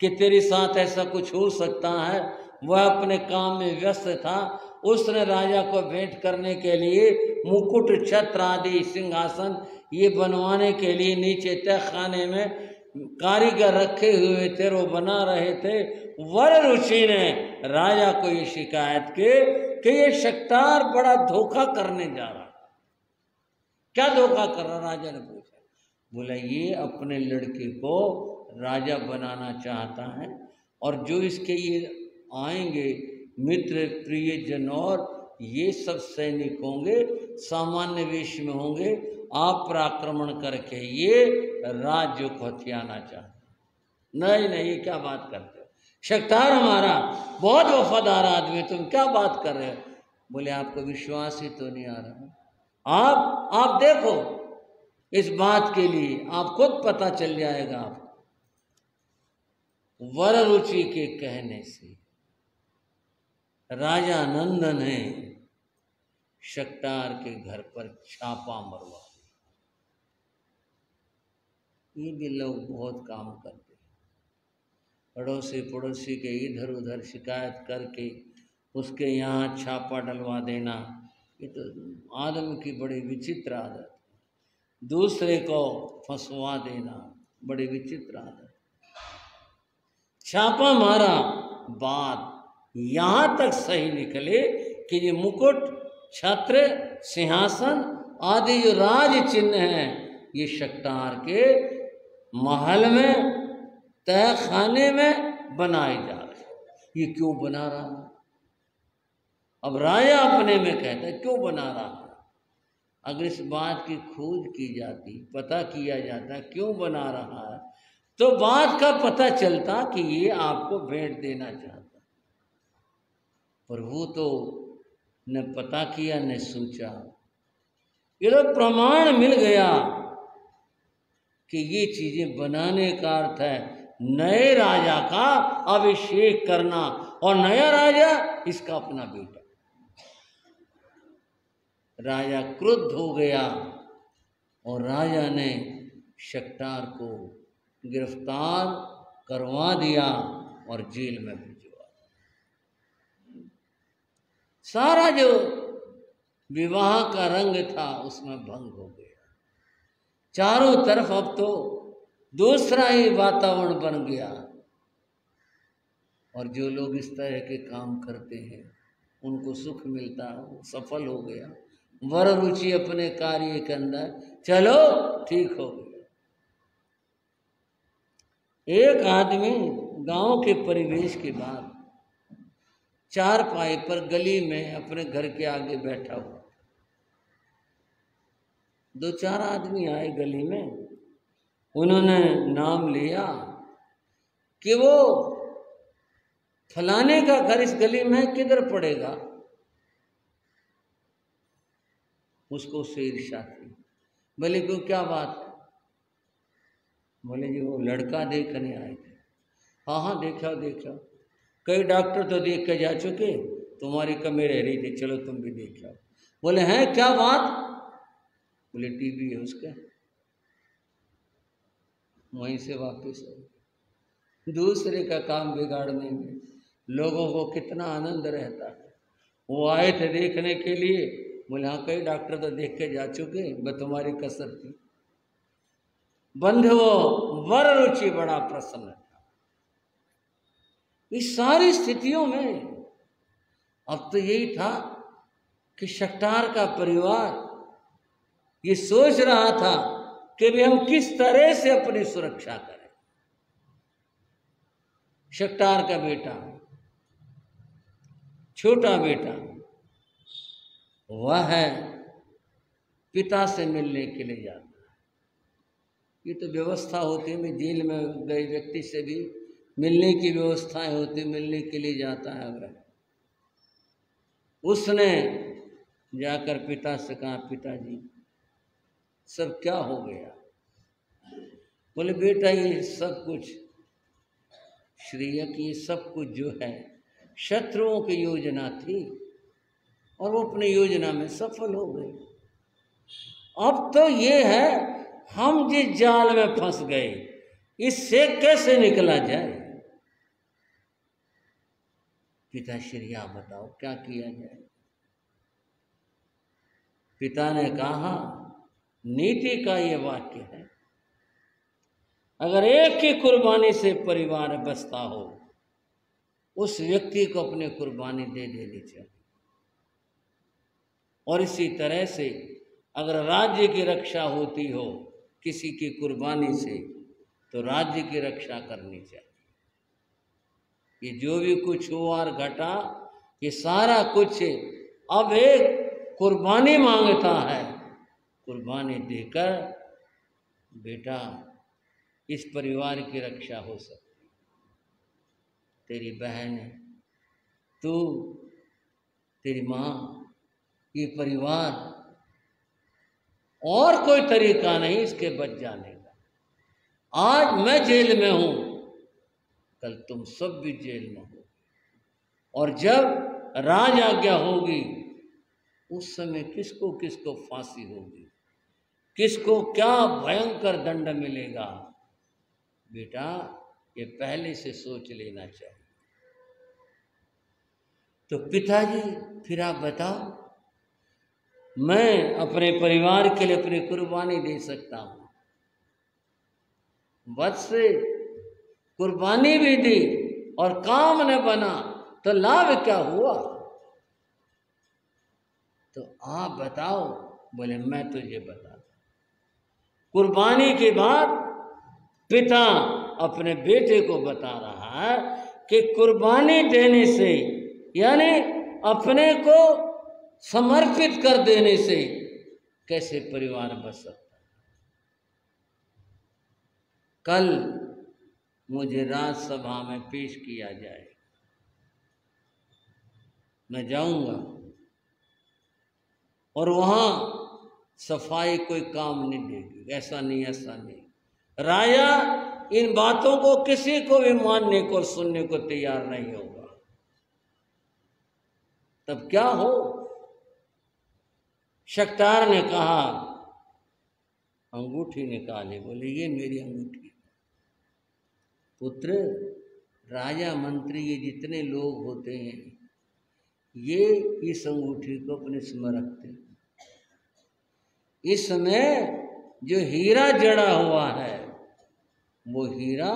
कि तेरे साथ ऐसा कुछ हो सकता है। वह अपने काम में व्यस्त था। उसने राजा को भेंट करने के लिए मुकुट, छत्र आदि सिंहासन ये बनवाने के लिए नीचे तय खाने में कारीगर रखे हुए थे, वो बना रहे थे। वर ऋषि ने राजा को ये शिकायत की कि ये शक्तार बड़ा धोखा करने जा रहा। क्या धोखा कर रहा? राजा ने पूछा। बोला, ये अपने लड़के को राजा बनाना चाहता है, और जो इसके ये आएंगे मित्र प्रियजन और ये सब सैनिक होंगे, सामान्य वेश में होंगे, आप पर आक्रमण करके ये राज्य को हथियाना चाहते। नहीं नहीं, ये क्या बात करते हो? शक्तार हमारा बहुत वफादार आदमी, तुम क्या बात कर रहे हो? बोले, आपको विश्वास ही तो नहीं आ रहा। आप देखो, इस बात के लिए आप खुद पता चल जाएगा। आप वर रुचि के कहने से राजा नंद ने शक्तार के घर पर छापा मरवा। ये भी लोग बहुत काम करते हैं, अड़ोसी पड़ोसी के इधर उधर शिकायत करके उसके यहाँ छापा डलवा देना। ये तो आदमी की बड़ी विचित्र आदत। दूसरे को फंसवा देना बड़ी विचित्र आदत। छापा मारा, बात यहाँ तक सही निकले कि ये मुकुट, छत्र, सिंहासन आदि जो राज चिन्ह हैं, ये शक्तार के महल में, तय खाने में बनाए जा रहे। ये क्यों बना रहा है? अब राजा अपने में कहता है क्यों बना रहा है। अगर इस बात की खोज की जाती, पता किया जाता क्यों बना रहा है, तो बात का पता चलता कि ये आपको भेंट देना चाहता। पर वो तो न पता किया न सोचा। ये तो प्रमाण मिल गया कि ये चीजें बनाने का अर्थ है नए राजा का अभिषेक करना, और नया राजा इसका अपना बेटा। राजा क्रुद्ध हो गया और राजा ने शक्तार को गिरफ्तार करवा दिया और जेल में भिजवा। सारा जो विवाह का रंग था उसमें भंग हो गया। चारों तरफ अब तो दूसरा ही वातावरण बन गया। और जो लोग इस तरह के काम करते हैं उनको सुख मिलता, वो सफल हो गया। वर रुचि अपने कार्य के अंदर, चलो ठीक हो गया। एक आदमी गांव के परिवेश के बाद चारपाई पर गली में अपने घर के आगे बैठा हुआ। दो चार आदमी आए गली में, उन्होंने नाम लिया कि वो फलाने का घर इस गली में किधर पड़ेगा। उसको उससे ईर्ष्या थी। बोले क्यों, क्या बात है? बोले जी वो लड़का देखने आए थे। हाँ हाँ देखा देखा, कई डॉक्टर तो देख के जा चुके, तुम्हारी कमी रह रही थी, चलो तुम भी देख आओ। बोले हैं क्या बात? बोले टीबी है उसका। वहीं से वापस आए। दूसरे का काम बिगाड़ने में लोगों को कितना आनंद रहता है। वो आए थे देखने के लिए, बोले हाँ कई डॉक्टर तो देख के जा चुके, बस तुम्हारी कसर थी। बंधुओं, वर रुचि बड़ा प्रसन्न था। इस सारी स्थितियों में अब तो यही था कि शक्टार का परिवार ये सोच रहा था कि भी हम किस तरह से अपनी सुरक्षा करें। शक्टार का बेटा, छोटा बेटा, वह है पिता से मिलने के लिए जाता है। ये तो व्यवस्था होती है, मैं जेल में गए व्यक्ति से भी मिलने की व्यवस्थाएं होती, मिलने के लिए जाता है। अगर उसने जाकर पिता से कहा, पिताजी सब क्या हो गया? बोले बेटा ये सब कुछ श्रेय की, सब कुछ जो है शत्रुओं की योजना थी और वो अपनी योजना में सफल हो गए। अब तो ये है हम जिस जाल में फंस गए, इससे कैसे निकला जाए? पिताश्री आप बताओ क्या किया जाए? पिता ने कहा, नीति का ये वाक्य है, अगर एक की कुर्बानी से परिवार बचता हो, उस व्यक्ति को अपनी कुर्बानी दे देनी चाहिए। और इसी तरह से अगर राज्य की रक्षा होती हो किसी की कुर्बानी से, तो राज्य की रक्षा करनी चाहिए। ये जो भी कुछ हुआ और घटा, ये सारा कुछ अब एक कुर्बानी मांगता है। कुर्बानी देकर बेटा इस परिवार की रक्षा हो सकती। तेरी बहन, तू, तेरी माँ, ये परिवार, और कोई तरीका नहीं इसके बच जाने का। आज मैं जेल में हूं, कल तुम सब भी जेल में हो, और जब राज आज्ञा होगी उस समय किसको किसको फांसी होगी, किसको क्या भयंकर दंड मिलेगा, बेटा ये पहले से सोच लेना चाहिए। तो पिताजी फिर आप बताओ, मैं अपने परिवार के लिए अपनी कुर्बानी दे सकता हूं, वत्स कुर्बानी भी दी और काम न बना तो लाभ क्या हुआ? तो आप बताओ। बोले मैं तुझे बता। कुर्बानी के बाद पिता अपने बेटे को बता रहा है कि कुर्बानी देने से, यानी अपने को समर्पित कर देने से कैसे परिवार बच सकता है। कल मुझे राज्यसभा में पेश किया जाए, मैं जाऊंगा और वहां सफाई कोई काम नहीं देगी। ऐसा नहीं, ऐसा नहीं। राजा इन बातों को किसी को भी मानने को सुनने को तैयार नहीं होगा। तब क्या हो? शक्टार ने कहा, अंगूठी निकाले। बोले ये मेरी अंगूठी। पुत्र, राजा मंत्री ये जितने लोग होते हैं, ये इस अंगूठी को अपने इसमें रखते। इसमें जो हीरा जड़ा हुआ है वो हीरा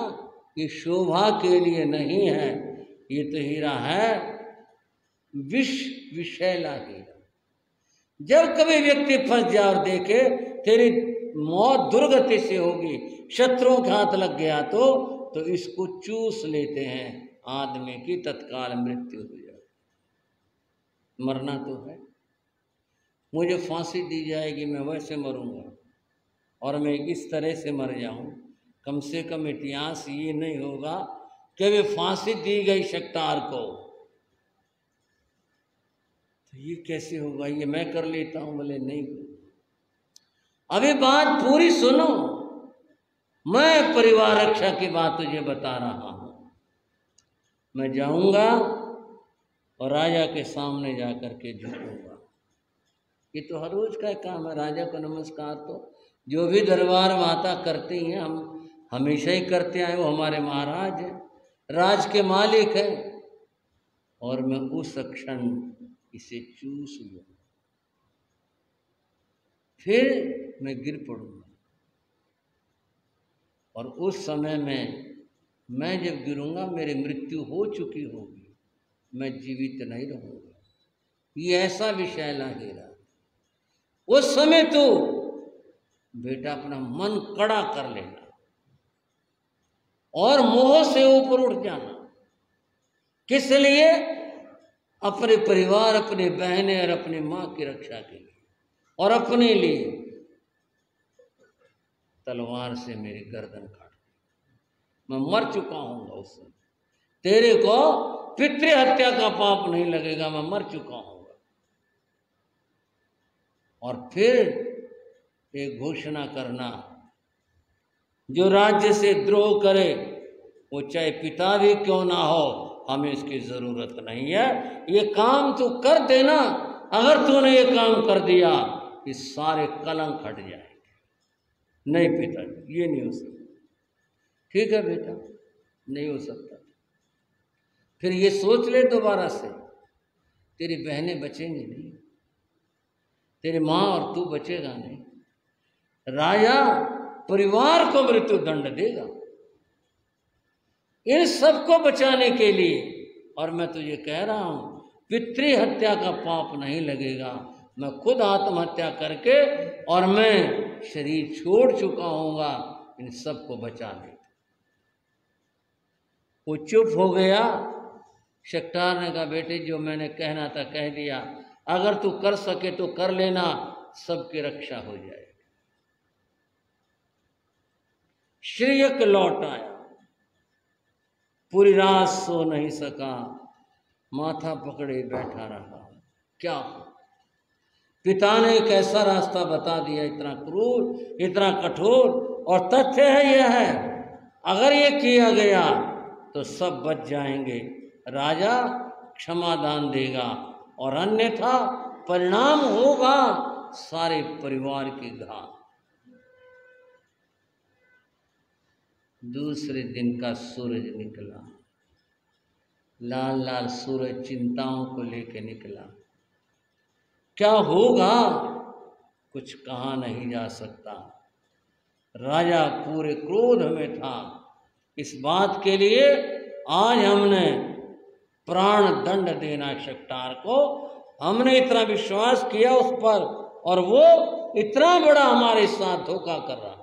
ये शोभा के लिए नहीं है, ये तो हीरा है विषैला हीरा। जब कभी व्यक्ति फंस जाए और देखे तेरी मौत दुर्गति से होगी, शत्रुओं के हाथ लग गया तो इसको चूस लेते हैं, आदमी की तत्काल मृत्यु हो जाए। मरना तो है, मुझे फांसी दी जाएगी, मैं वैसे मरूंगा और मैं इस तरह से मर जाऊं, कम से कम इतिहास ये नहीं होगा कि वे फांसी दी गई शक्तार को, तो ये कैसे होगा, ये मैं कर लेता हूं, बोले नहीं। अभी बात पूरी सुनो, मैं परिवार रक्षा की बात तुझे बता रहा हूं। मैं जाऊंगा और राजा के सामने जाकर के झुकूंगा। ये तो हर रोज का काम है, राजा को नमस्कार तो जो भी दरबार माता करती हैं, हम हमेशा ही करते आए, वो हमारे महाराज हैं, राज के मालिक हैं। और मैं उस क्षण इसे चूस लूँ, फिर मैं गिर पड़ूंगा, और उस समय में मैं जब गिरूंगा मेरी मृत्यु हो चुकी होगी, मैं जीवित नहीं रहूंगा। ये ऐसा विषैला हीरा। उस समय तो बेटा अपना मन कड़ा कर लेना और मोह से ऊपर उठ जाना। किस लिए? अपने परिवार, अपने बहनें और अपनी मां की रक्षा के लिए, और अपने लिए तलवार से मेरी गर्दन काट, मैं मर चुका हूंगा उस समय। तेरे को पितृ हत्या का पाप नहीं लगेगा, मैं मर चुका हूंगा। और फिर एक घोषणा करना, जो राज्य से द्रोह करे वो चाहे पिता भी क्यों ना हो, हमें इसकी जरूरत नहीं है, ये काम तू कर देना। अगर तूने ये काम कर दिया ये सारे कलंक हट जाएंगे। नहीं पिताजी, ये नहीं हो सकता। ठीक है बेटा, नहीं हो सकता। फिर ये सोच ले दोबारा से, तेरी बहनें बचेंगी नहीं, तेरी माँ और तू बचेगा नहीं, राजा परिवार को मृत्यु दंड देगा। इन सबको बचाने के लिए, और मैं तुझे कह रहा हूं पितृ हत्या का पाप नहीं लगेगा। मैं खुद आत्महत्या करके और मैं शरीर छोड़ चुका हूँगा इन सबको बचाने। वो चुप हो गया। शक्तार ने कहा बेटे जो मैंने कहना था कह दिया, अगर तू कर सके तो कर लेना, सबकी रक्षा हो जाएगी। श्रीयक लौट आया, पूरी रात सो नहीं सका, माथा पकड़े बैठा रहा। क्या पिता ने एक ऐसा रास्ता बता दिया, इतना क्रूर, इतना कठोर, और तथ्य है यह है अगर ये किया गया तो सब बच जाएंगे, राजा क्षमादान देगा, और अन्यथा परिणाम होगा सारे परिवार की घात। दूसरे दिन का सूरज निकला, लाल लाल सूरज चिंताओं को लेकर निकला। क्या होगा कुछ कहा नहीं जा सकता। राजा पूरे क्रोध में था। इस बात के लिए आज हमने प्राण दंड देना शक्तार को, हमने इतना विश्वास किया उस पर, और वो इतना बड़ा हमारे साथ धोखा कर रहा है।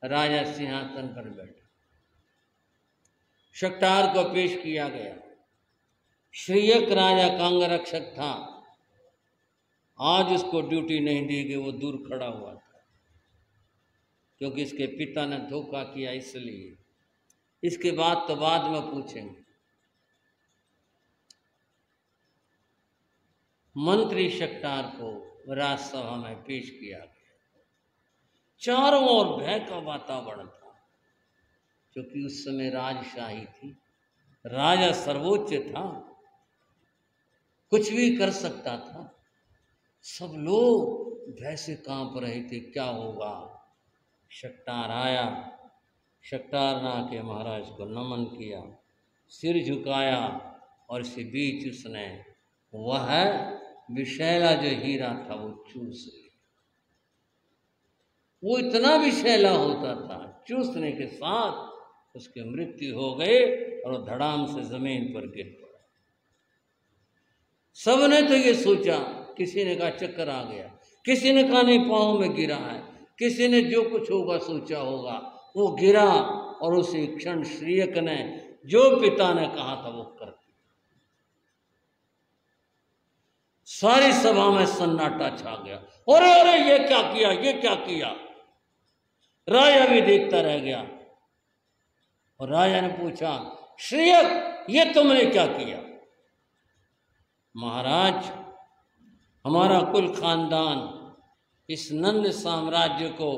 राजा सिंहासन पर बैठा, शक्तार को पेश किया गया। श्रीयक राजा का अंगरक्षक था, आज उसको ड्यूटी नहीं दी गई, वो दूर खड़ा हुआ था, क्योंकि इसके पिता ने धोखा किया। इसलिए इसके बाद तो बाद में पूछेंगे। मंत्री शक्तार को राजसभा में पेश किया गया। चारों ओर भय का वातावरण था, क्योंकि उस समय राजशाही थी, राजा सर्वोच्च था, कुछ भी कर सकता था। सब लोग भय से कांप रहे थे, क्या होगा। शक्टार आया, शक्टार ने आके महाराज को नमन किया, सिर झुकाया और इसी बीच उसने वह विषैला जो हीरा था वो चूस लिया। वो इतना विषैला होता था, चूसने के साथ उसकी मृत्यु हो गई और धड़ाम से जमीन पर गिर पड़ा। सबने तो ये सोचा, किसी ने कहा चक्कर आ गया, किसी ने कहा नहीं पाँव में गिरा है, किसी ने जो कुछ होगा सोचा होगा। वो गिरा और उसी क्षण श्रीयक ने जो पिता ने कहा था वो कर दिया। सारी सभा में सन्नाटा छा गया। अरे अरे ये क्या किया, ये क्या किया। राजा भी देखता रह गया और राजा ने पूछा, श्रीयक ये तुमने क्या किया। महाराज हमारा कुल खानदान इस नंद साम्राज्य को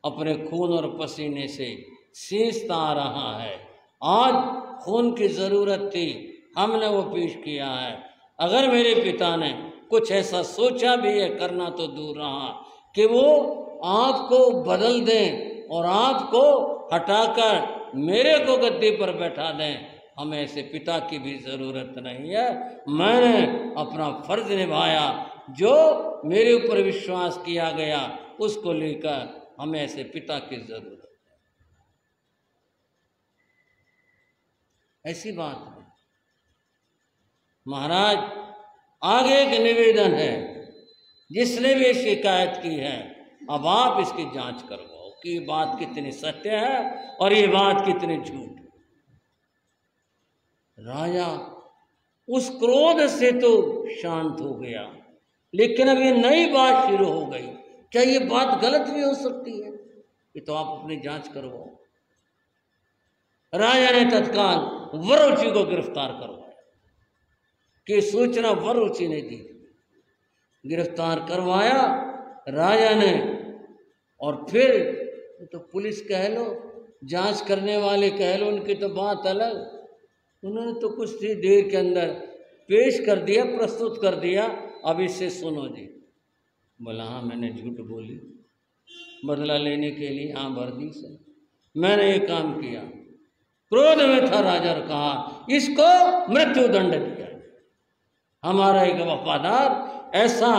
अपने खून और पसीने से सींचता आ रहा है। आज खून की ज़रूरत थी, हमने वो पेश किया है। अगर मेरे पिता ने कुछ ऐसा सोचा भी है, करना तो दूर रहा, कि वो आपको बदल दें और आपको हटाकर मेरे को गद्दी पर बैठा दें, हमें ऐसे पिता की भी ज़रूरत नहीं है। मैंने अपना फर्ज निभाया, जो मेरे ऊपर विश्वास किया गया उसको लेकर हमें ऐसे पिता की ज़रूरत है। ऐसी बात है। महाराज आगे एक निवेदन है, जिसने भी शिकायत की है अब आप इसकी जांच करवाओ कि ये बात कितनी सत्य है और ये बात कितनी झूठ। राजा उस क्रोध से तो शांत हो गया, लेकिन अब ये नई बात शुरू हो गई। क्या ये बात गलत भी हो सकती है? ये तो आप अपनी जांच करवाओ। राजा ने तत्काल वरुचि को गिरफ्तार करवाया, कि सूचना वरुचि ने दी। गिरफ्तार करवाया राजा ने, और फिर तो पुलिस कह लो, जांच करने वाले कह लो, उनकी तो बात अलग। उन्होंने तो कुछ ही देर के अंदर पेश कर दिया, प्रस्तुत कर दिया, अब इससे सुनो जी। बोला हाँ मैंने झूठ बोली, बदला लेने के लिए हाँ वर्दी से मैंने ये काम किया। क्रोध में था राजा और कहा इसको मृत्यु दंड दिया। हमारा एक वफादार ऐसा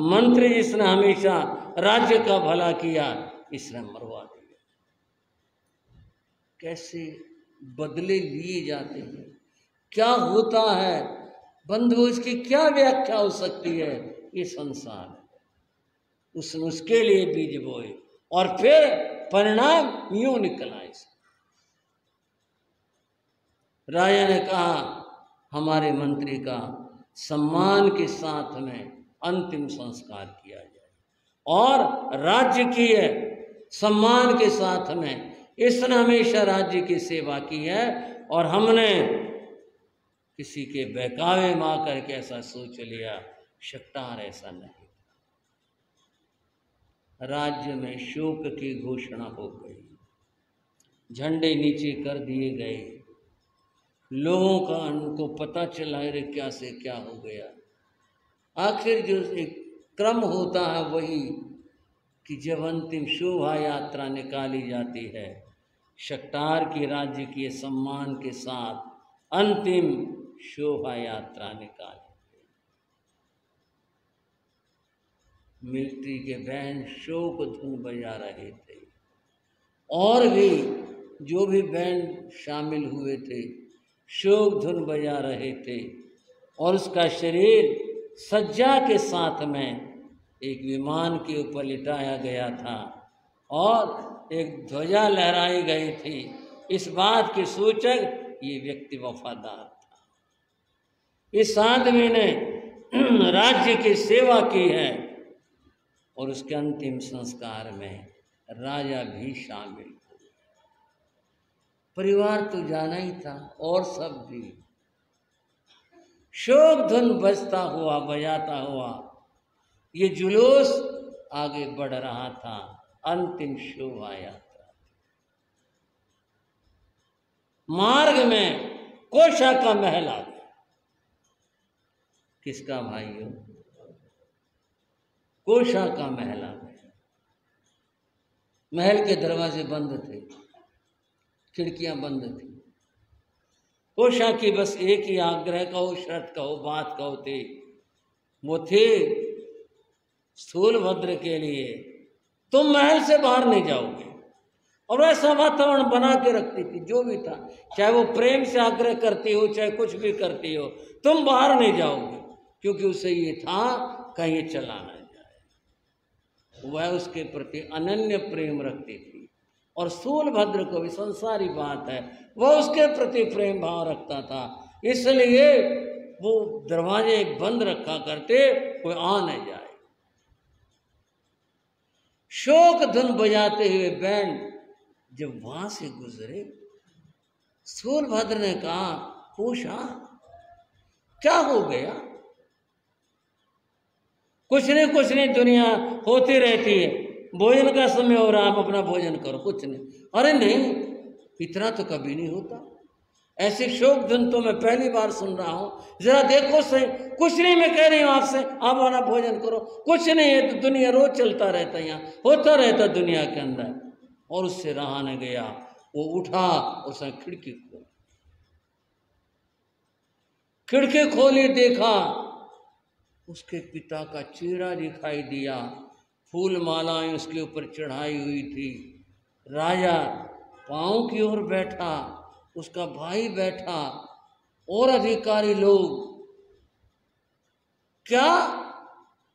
मंत्री जिसने हमेशा राज्य का भला किया, इसने मरवा दिया। कैसे बदले लिए जाते हैं, क्या होता है बंधु, इसकी क्या व्याख्या हो सकती है। ये संसार उसने उसके लिए बीज बोए और फिर परिणाम यूं निकला। इसे राजा ने कहा हमारे मंत्री का सम्मान के साथ में अंतिम संस्कार किया जाए, और राज्य की है सम्मान के साथ में। इसने हमेशा राज्य की सेवा की है, और हमने किसी के बहकावे में आकर के ऐसा सोच लिया। शक्टार ऐसा नहीं। राज्य में शोक की घोषणा हो गई, झंडे नीचे कर दिए गए। लोगों का उनको पता चला रे क्या से क्या हो गया। आखिर जो एक क्रम होता है वही कि जब अंतिम शोभा यात्रा निकाली जाती है, शक्टार की राज्य के सम्मान के साथ अंतिम शोभा यात्रा निकाली। मिलिट्री के बैंड शोक धुन बजा रहे थे, और भी जो भी बैंड शामिल हुए थे शोक धुन बजा रहे थे, और उसका शरीर सज्जा के साथ में एक विमान के ऊपर लिटाया गया था, और एक ध्वजा लहराई गई थी। इस बात के सूचक ये व्यक्ति वफादार था। इस आदमी ने राज्य की सेवा की है, और उसके अंतिम संस्कार में राजा भी शामिल हो। परिवार तो जाना ही था, और सब भी। शोक धुन बजता हुआ बजाता हुआ ये जुलूस आगे बढ़ रहा था। अंतिम शोभा यात्रा। मार्ग में कोशा का महल आ गया। किसका भाइयों? कोशा का महल आ गया। महल के दरवाजे बंद थे, खिड़कियां बंद थी। कोशा की बस एक ही आग्रह कहो, शर्त कहो, बात कहो थे, वो थे स्थूलभद्र के लिए, तुम महल से बाहर नहीं जाओगे। और ऐसा वातावरण बना के रखती थी, जो भी था, चाहे वो प्रेम से आग्रह करती हो, चाहे कुछ भी करती हो, तुम बाहर नहीं जाओगे, क्योंकि उसे ये था कहीं ये चला ना जाए। वह उसके प्रति अनन्य प्रेम रखती थी। और स्थूलभद्र को भी, संसारी बात है, वह उसके प्रति प्रेम भाव रखता था, इसलिए वो दरवाजे बंद रखा करते, कोई आ न जाए। शोक धुन बजाते हुए बैंड जब वहां से गुजरे, स्थूलभद्र ने कहा, कोशा क्या हो गया? कुछ नहीं दुनिया होती रहती है, भोजन का समय हो रहा, आप अपना भोजन करो, कुछ नहीं। अरे नहीं, इतना तो कभी नहीं होता, ऐसी शोक धुन तो मैं पहली बार सुन रहा हूं, जरा देखो सही। कुछ नहीं, मैं कह रही हूं आपसे, आप अपना भोजन करो, कुछ नहीं है तो दुनिया रोज चलता रहता है, यहाँ होता रहता दुनिया के अंदर। और उससे रहा न गया, वो उठा, उसने खिड़की खोली, देखा उसके पिता का चेहरा दिखाई दिया, फूल मालाएं उसके ऊपर चढ़ाई हुई थी। राजा पांव की ओर बैठा, उसका भाई बैठा, और अधिकारी लोग। क्या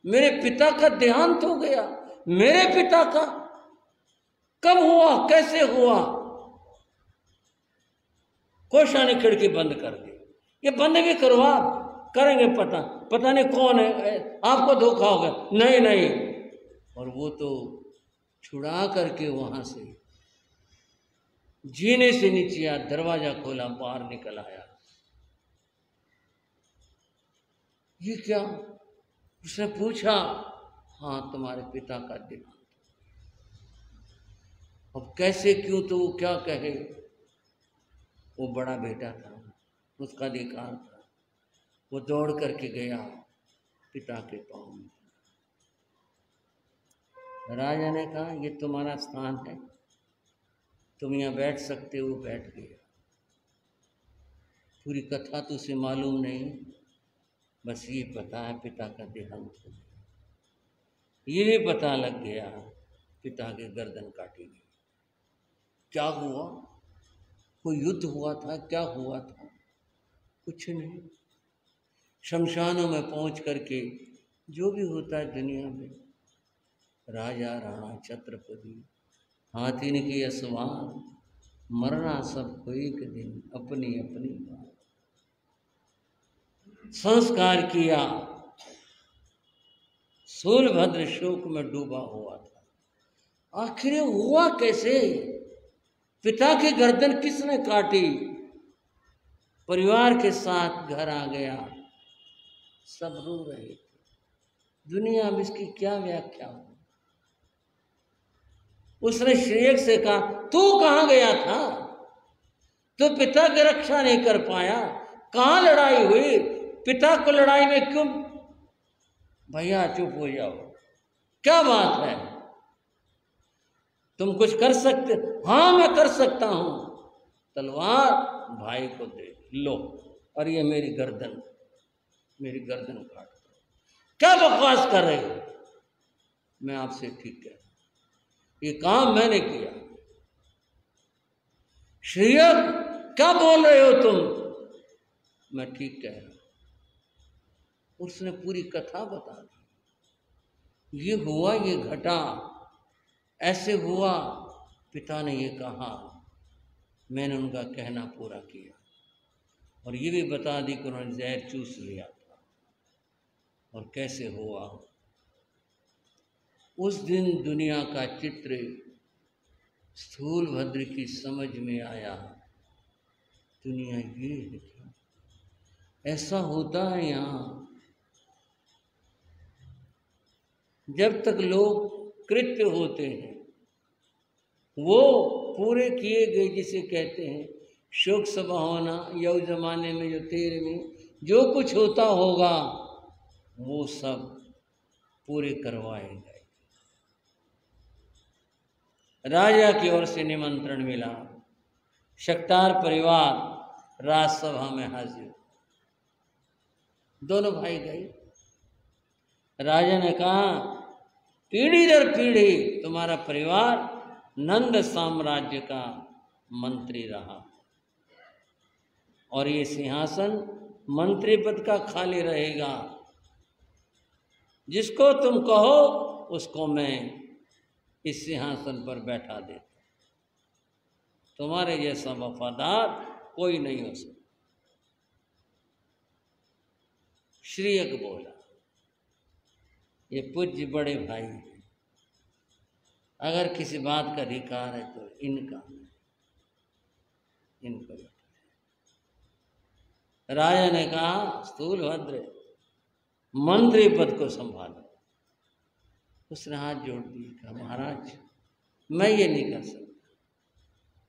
मेरे पिता का देहांत हो गया? मेरे पिता का कब हुआ, कैसे हुआ? कोशा ने खिड़की बंद कर दी। ये बंद भी करो, आप करेंगे, पता नहीं कौन है, आपको धोखा हो गया। नहीं। और वो तो छुड़ा करके वहां से जीने से नीचे आया, दरवाजा खोला, बाहर निकल आया। ये क्या? उसने पूछा, हाँ तुम्हारे पिता का देहांत। अब कैसे, क्यों, तो वो क्या कहे, वो बड़ा बेटा था, उसका अधिकार था। वो दौड़ करके गया पिता के पांव में। राजा ने कहा, ये तुम्हारा स्थान है, तुम यहाँ बैठ सकते हो। बैठ गया। पूरी कथा तो उसे मालूम नहीं, बस ये पता है पिता का देहांत हो गया। ये भी पता लग गया पिता के गर्दन काटी गई। क्या हुआ? कोई युद्ध हुआ था? क्या हुआ था? कुछ नहीं। शमशानों में पहुंच करके जो भी होता है दुनिया में, राजा राणा छत्रपति हाथिन की असवार, मरना सबको एक दिन, अपनी अपनी बात। संस्कार किया। स्थूलभद्र शोक में डूबा हुआ था। आखिर हुआ कैसे? पिता की गर्दन किसने काटी? परिवार के साथ घर आ गया, सब रो रहे थे। दुनिया में इसकी क्या व्याख्या हो? उसने श्रेयक से कहा, तू कहां गया था? तो पिता की रक्षा नहीं कर पाया। कहां लड़ाई हुई? पिता को लड़ाई में क्यों? भैया चुप हो जाओ, क्या बात है? तुम कुछ कर सकते? हाँ मैं कर सकता हूं। तलवार भाई को दे लो, और ये मेरी गर्दन काट दो। क्या बकवास कर रहे हो? मैं आपसे ठीक कह रहा हूं, ये काम मैंने किया। श्रेयक क्या बोल रहे हो तुम? मैं ठीक कह रहा हूं। उसने पूरी कथा बता दी। ये हुआ, ये घटा, ऐसे हुआ। पिता ने ये कहा, मैंने उनका कहना पूरा किया। और ये भी बता दी कि उन्होंने जहर चूस लिया था और कैसे हुआ। उस दिन दुनिया का चित्र स्थूलभद्र की समझ में आया। दुनिया ये है क्या? ऐसा होता है यहाँ। जब तक लोग कृत्य होते हैं, वो पूरे किए गए, जिसे कहते हैं शोक सभा होना, या उस जमाने में जो 13वीं जो कुछ होता होगा, वो सब पूरे करवाए गए। राजा की ओर से निमंत्रण मिला, शक्तार परिवार राजसभा में हाजिर। दोनों भाई गए। राजा ने कहा, पीढ़ी दर पीढ़ी तुम्हारा परिवार नंद साम्राज्य का मंत्री रहा और ये सिंहासन मंत्री पद का खाली रहेगा। जिसको तुम कहो उसको मैं इस सिंहासन पर बैठा देता। तुम्हारे जैसा वफादार कोई नहीं हो सकता। श्रीयक बोला, ये पूज्य बड़े भाई हैं, अगर किसी बात का अधिकार है तो इनको राजा ने कहा, स्थूलभद्र मंत्री पद को संभालो। उसने हाथ जोड़ दिए, कहा, महाराज मैं ये नहीं कर सकता।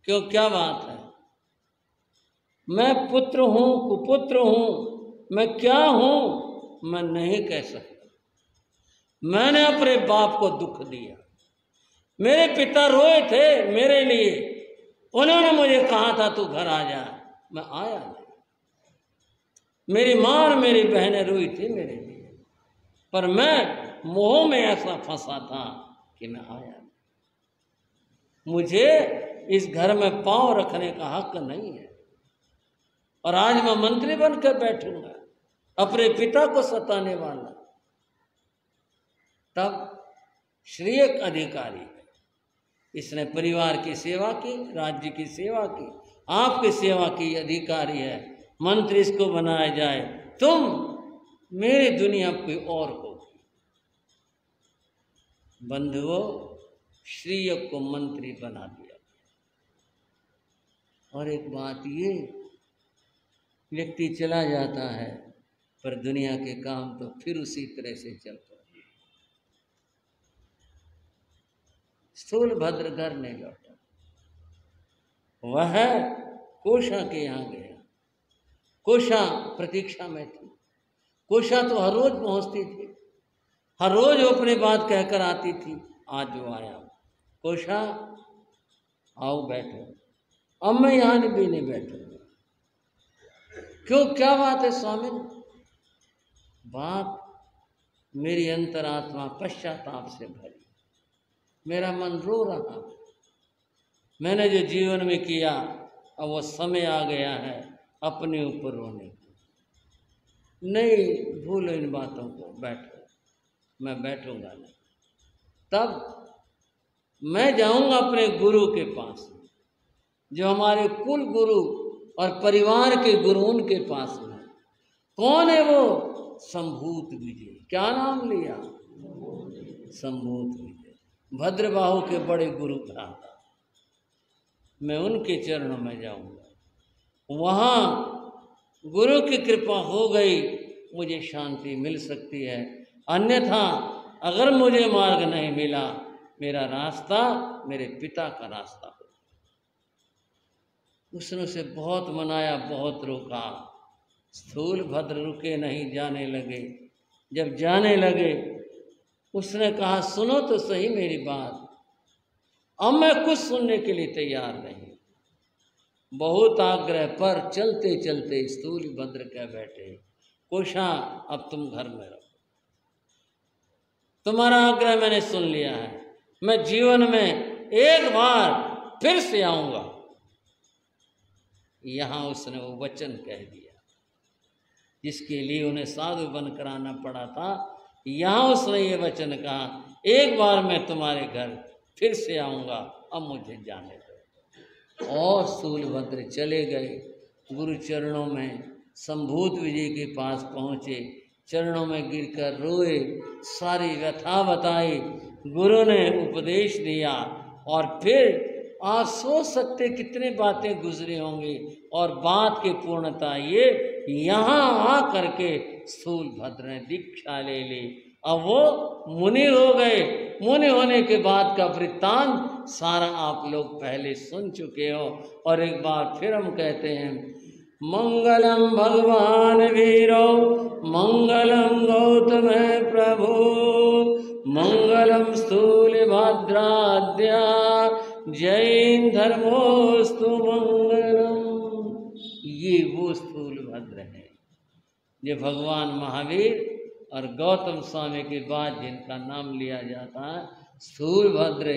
क्यों, क्या बात है? मैं पुत्र हूं, कुपुत्र हूं, मैं क्या हूं, मैं नहीं कह सकता। मैंने अपने बाप को दुख दिया। मेरे पिता रोए थे मेरे लिए, उन्होंने मुझे कहा था तू घर आ जा, मैं आया नहीं। मेरी मां और मेरी बहनें रोई थी मेरे लिए, पर मैं मोह में ऐसा फंसा था कि मैं आया नहीं। मुझे इस घर में पांव रखने का हक नहीं है और आज मैं मंत्री बनकर बैठूंगा, अपने पिता को सताने वाला। तब श्रीयक अधिकारी है, इसने परिवार की सेवा की, राज्य की सेवा की, आपकी सेवा की अधिकारी है, मंत्री इसको बनाया जाए। तुम मेरी दुनिया कोई और होगी। बंधुओं, श्रीयक को मंत्री बना दिया। और एक बात ये, व्यक्ति चला जाता है पर दुनिया के काम तो फिर उसी तरह से चलते हैं। स्थूलभद्र घर नहीं लौटा, वह कोषा के यहाँ गया। कोषा प्रतीक्षा में थी। कोषा तो हर रोज पहुंचती थी, हर रोज वो अपनी बात कहकर आती थी। आज वो आया, कोषा आओ बैठो। अब मैं यहाँ भी नहीं बैठूंगा। क्यों, क्या बात है स्वामी? बात मेरी अंतरात्मा पश्चाताप से भरी, मेरा मन रो रहा। मैंने जो जीवन में किया, अब वो समय आ गया है अपने ऊपर रोने का। नहीं, भूलो इन बातों को, बैठो। मैं बैठूंगा नहीं। तब मैं जाऊंगा अपने गुरु के पास, जो हमारे कुल गुरु और परिवार के गुरु, उनके पास में। कौन है वो? संभूत विजय। क्या नाम लिया? संभूत विजय, भद्रबाहु के बड़े गुरु भ्राता। मैं उनके चरणों में जाऊंगा। वहाँ गुरु की कृपा हो गई, मुझे शांति मिल सकती है। अन्यथा अगर मुझे मार्ग नहीं मिला, मेरा रास्ता मेरे पिता का रास्ता हो। उसने उसे बहुत मनाया, बहुत रोका। स्थूलभद्र रुके नहीं, जाने लगे। जब जाने लगे, उसने कहा, सुनो तो सही मेरी बात। अब मैं कुछ सुनने के लिए तैयार नहीं। बहुत आग्रह पर चलते चलते स्थूलभद्र कह बैठे, कोषा अब तुम घर में रहो। तुम्हारा आग्रह मैंने सुन लिया है। मैं जीवन में एक बार फिर से आऊंगा। यहां उसने वो वचन कह दिया जिसके लिए उन्हें साधु बनकर आना पड़ा था। यहां उसने ये वचन कहा, एक बार मैं तुम्हारे घर फिर से आऊंगा, अब मुझे जाने दो। और स्थूलभद्र चले गए। गुरु चरणों में संभूत विजय के पास पहुंचे, चरणों में गिरकर रोए, सारी व्यथा बताई। गुरु ने उपदेश दिया और फिर आप सोच सकते कितने बातें गुजरे होंगी। और बात की पूर्णता ये, यहाँ आ करके स्थूलभद्र ने दीक्षा ले ली। अब वो मुनि हो गए। मुनि होने के बाद का वृत्तांत सारा आप लोग पहले सुन चुके हो। और एक बार फिर हम कहते हैं, मंगलम भगवान वीरो मंगलम गौतम प्रभु। स्थूलभद्राद्या जैन धर्मोस्तु मंगलम। ये वो स्थूलभद्र है जो भगवान महावीर और गौतम स्वामी के बाद जिनका नाम लिया जाता है स्थूलभद्र।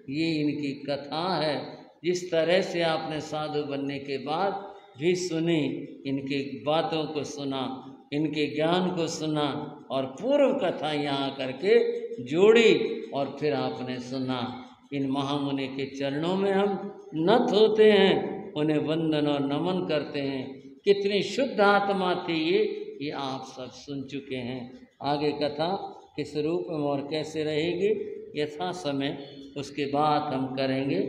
ये इनकी कथा है। जिस तरह से आपने साधु बनने के बाद भी सुनी, इनकी बातों को सुना, इनके ज्ञान को सुना और पूर्व कथा यहाँ करके जोड़ी और फिर आपने सुना। इन महामुनि के चरणों में हम नत होते हैं, उन्हें वंदन और नमन करते हैं। कितनी शुद्ध आत्मा थी ये आप सब सुन चुके हैं। आगे कथा किस रूप में और कैसे रहेगी यथा समय उसके बाद हम करेंगे।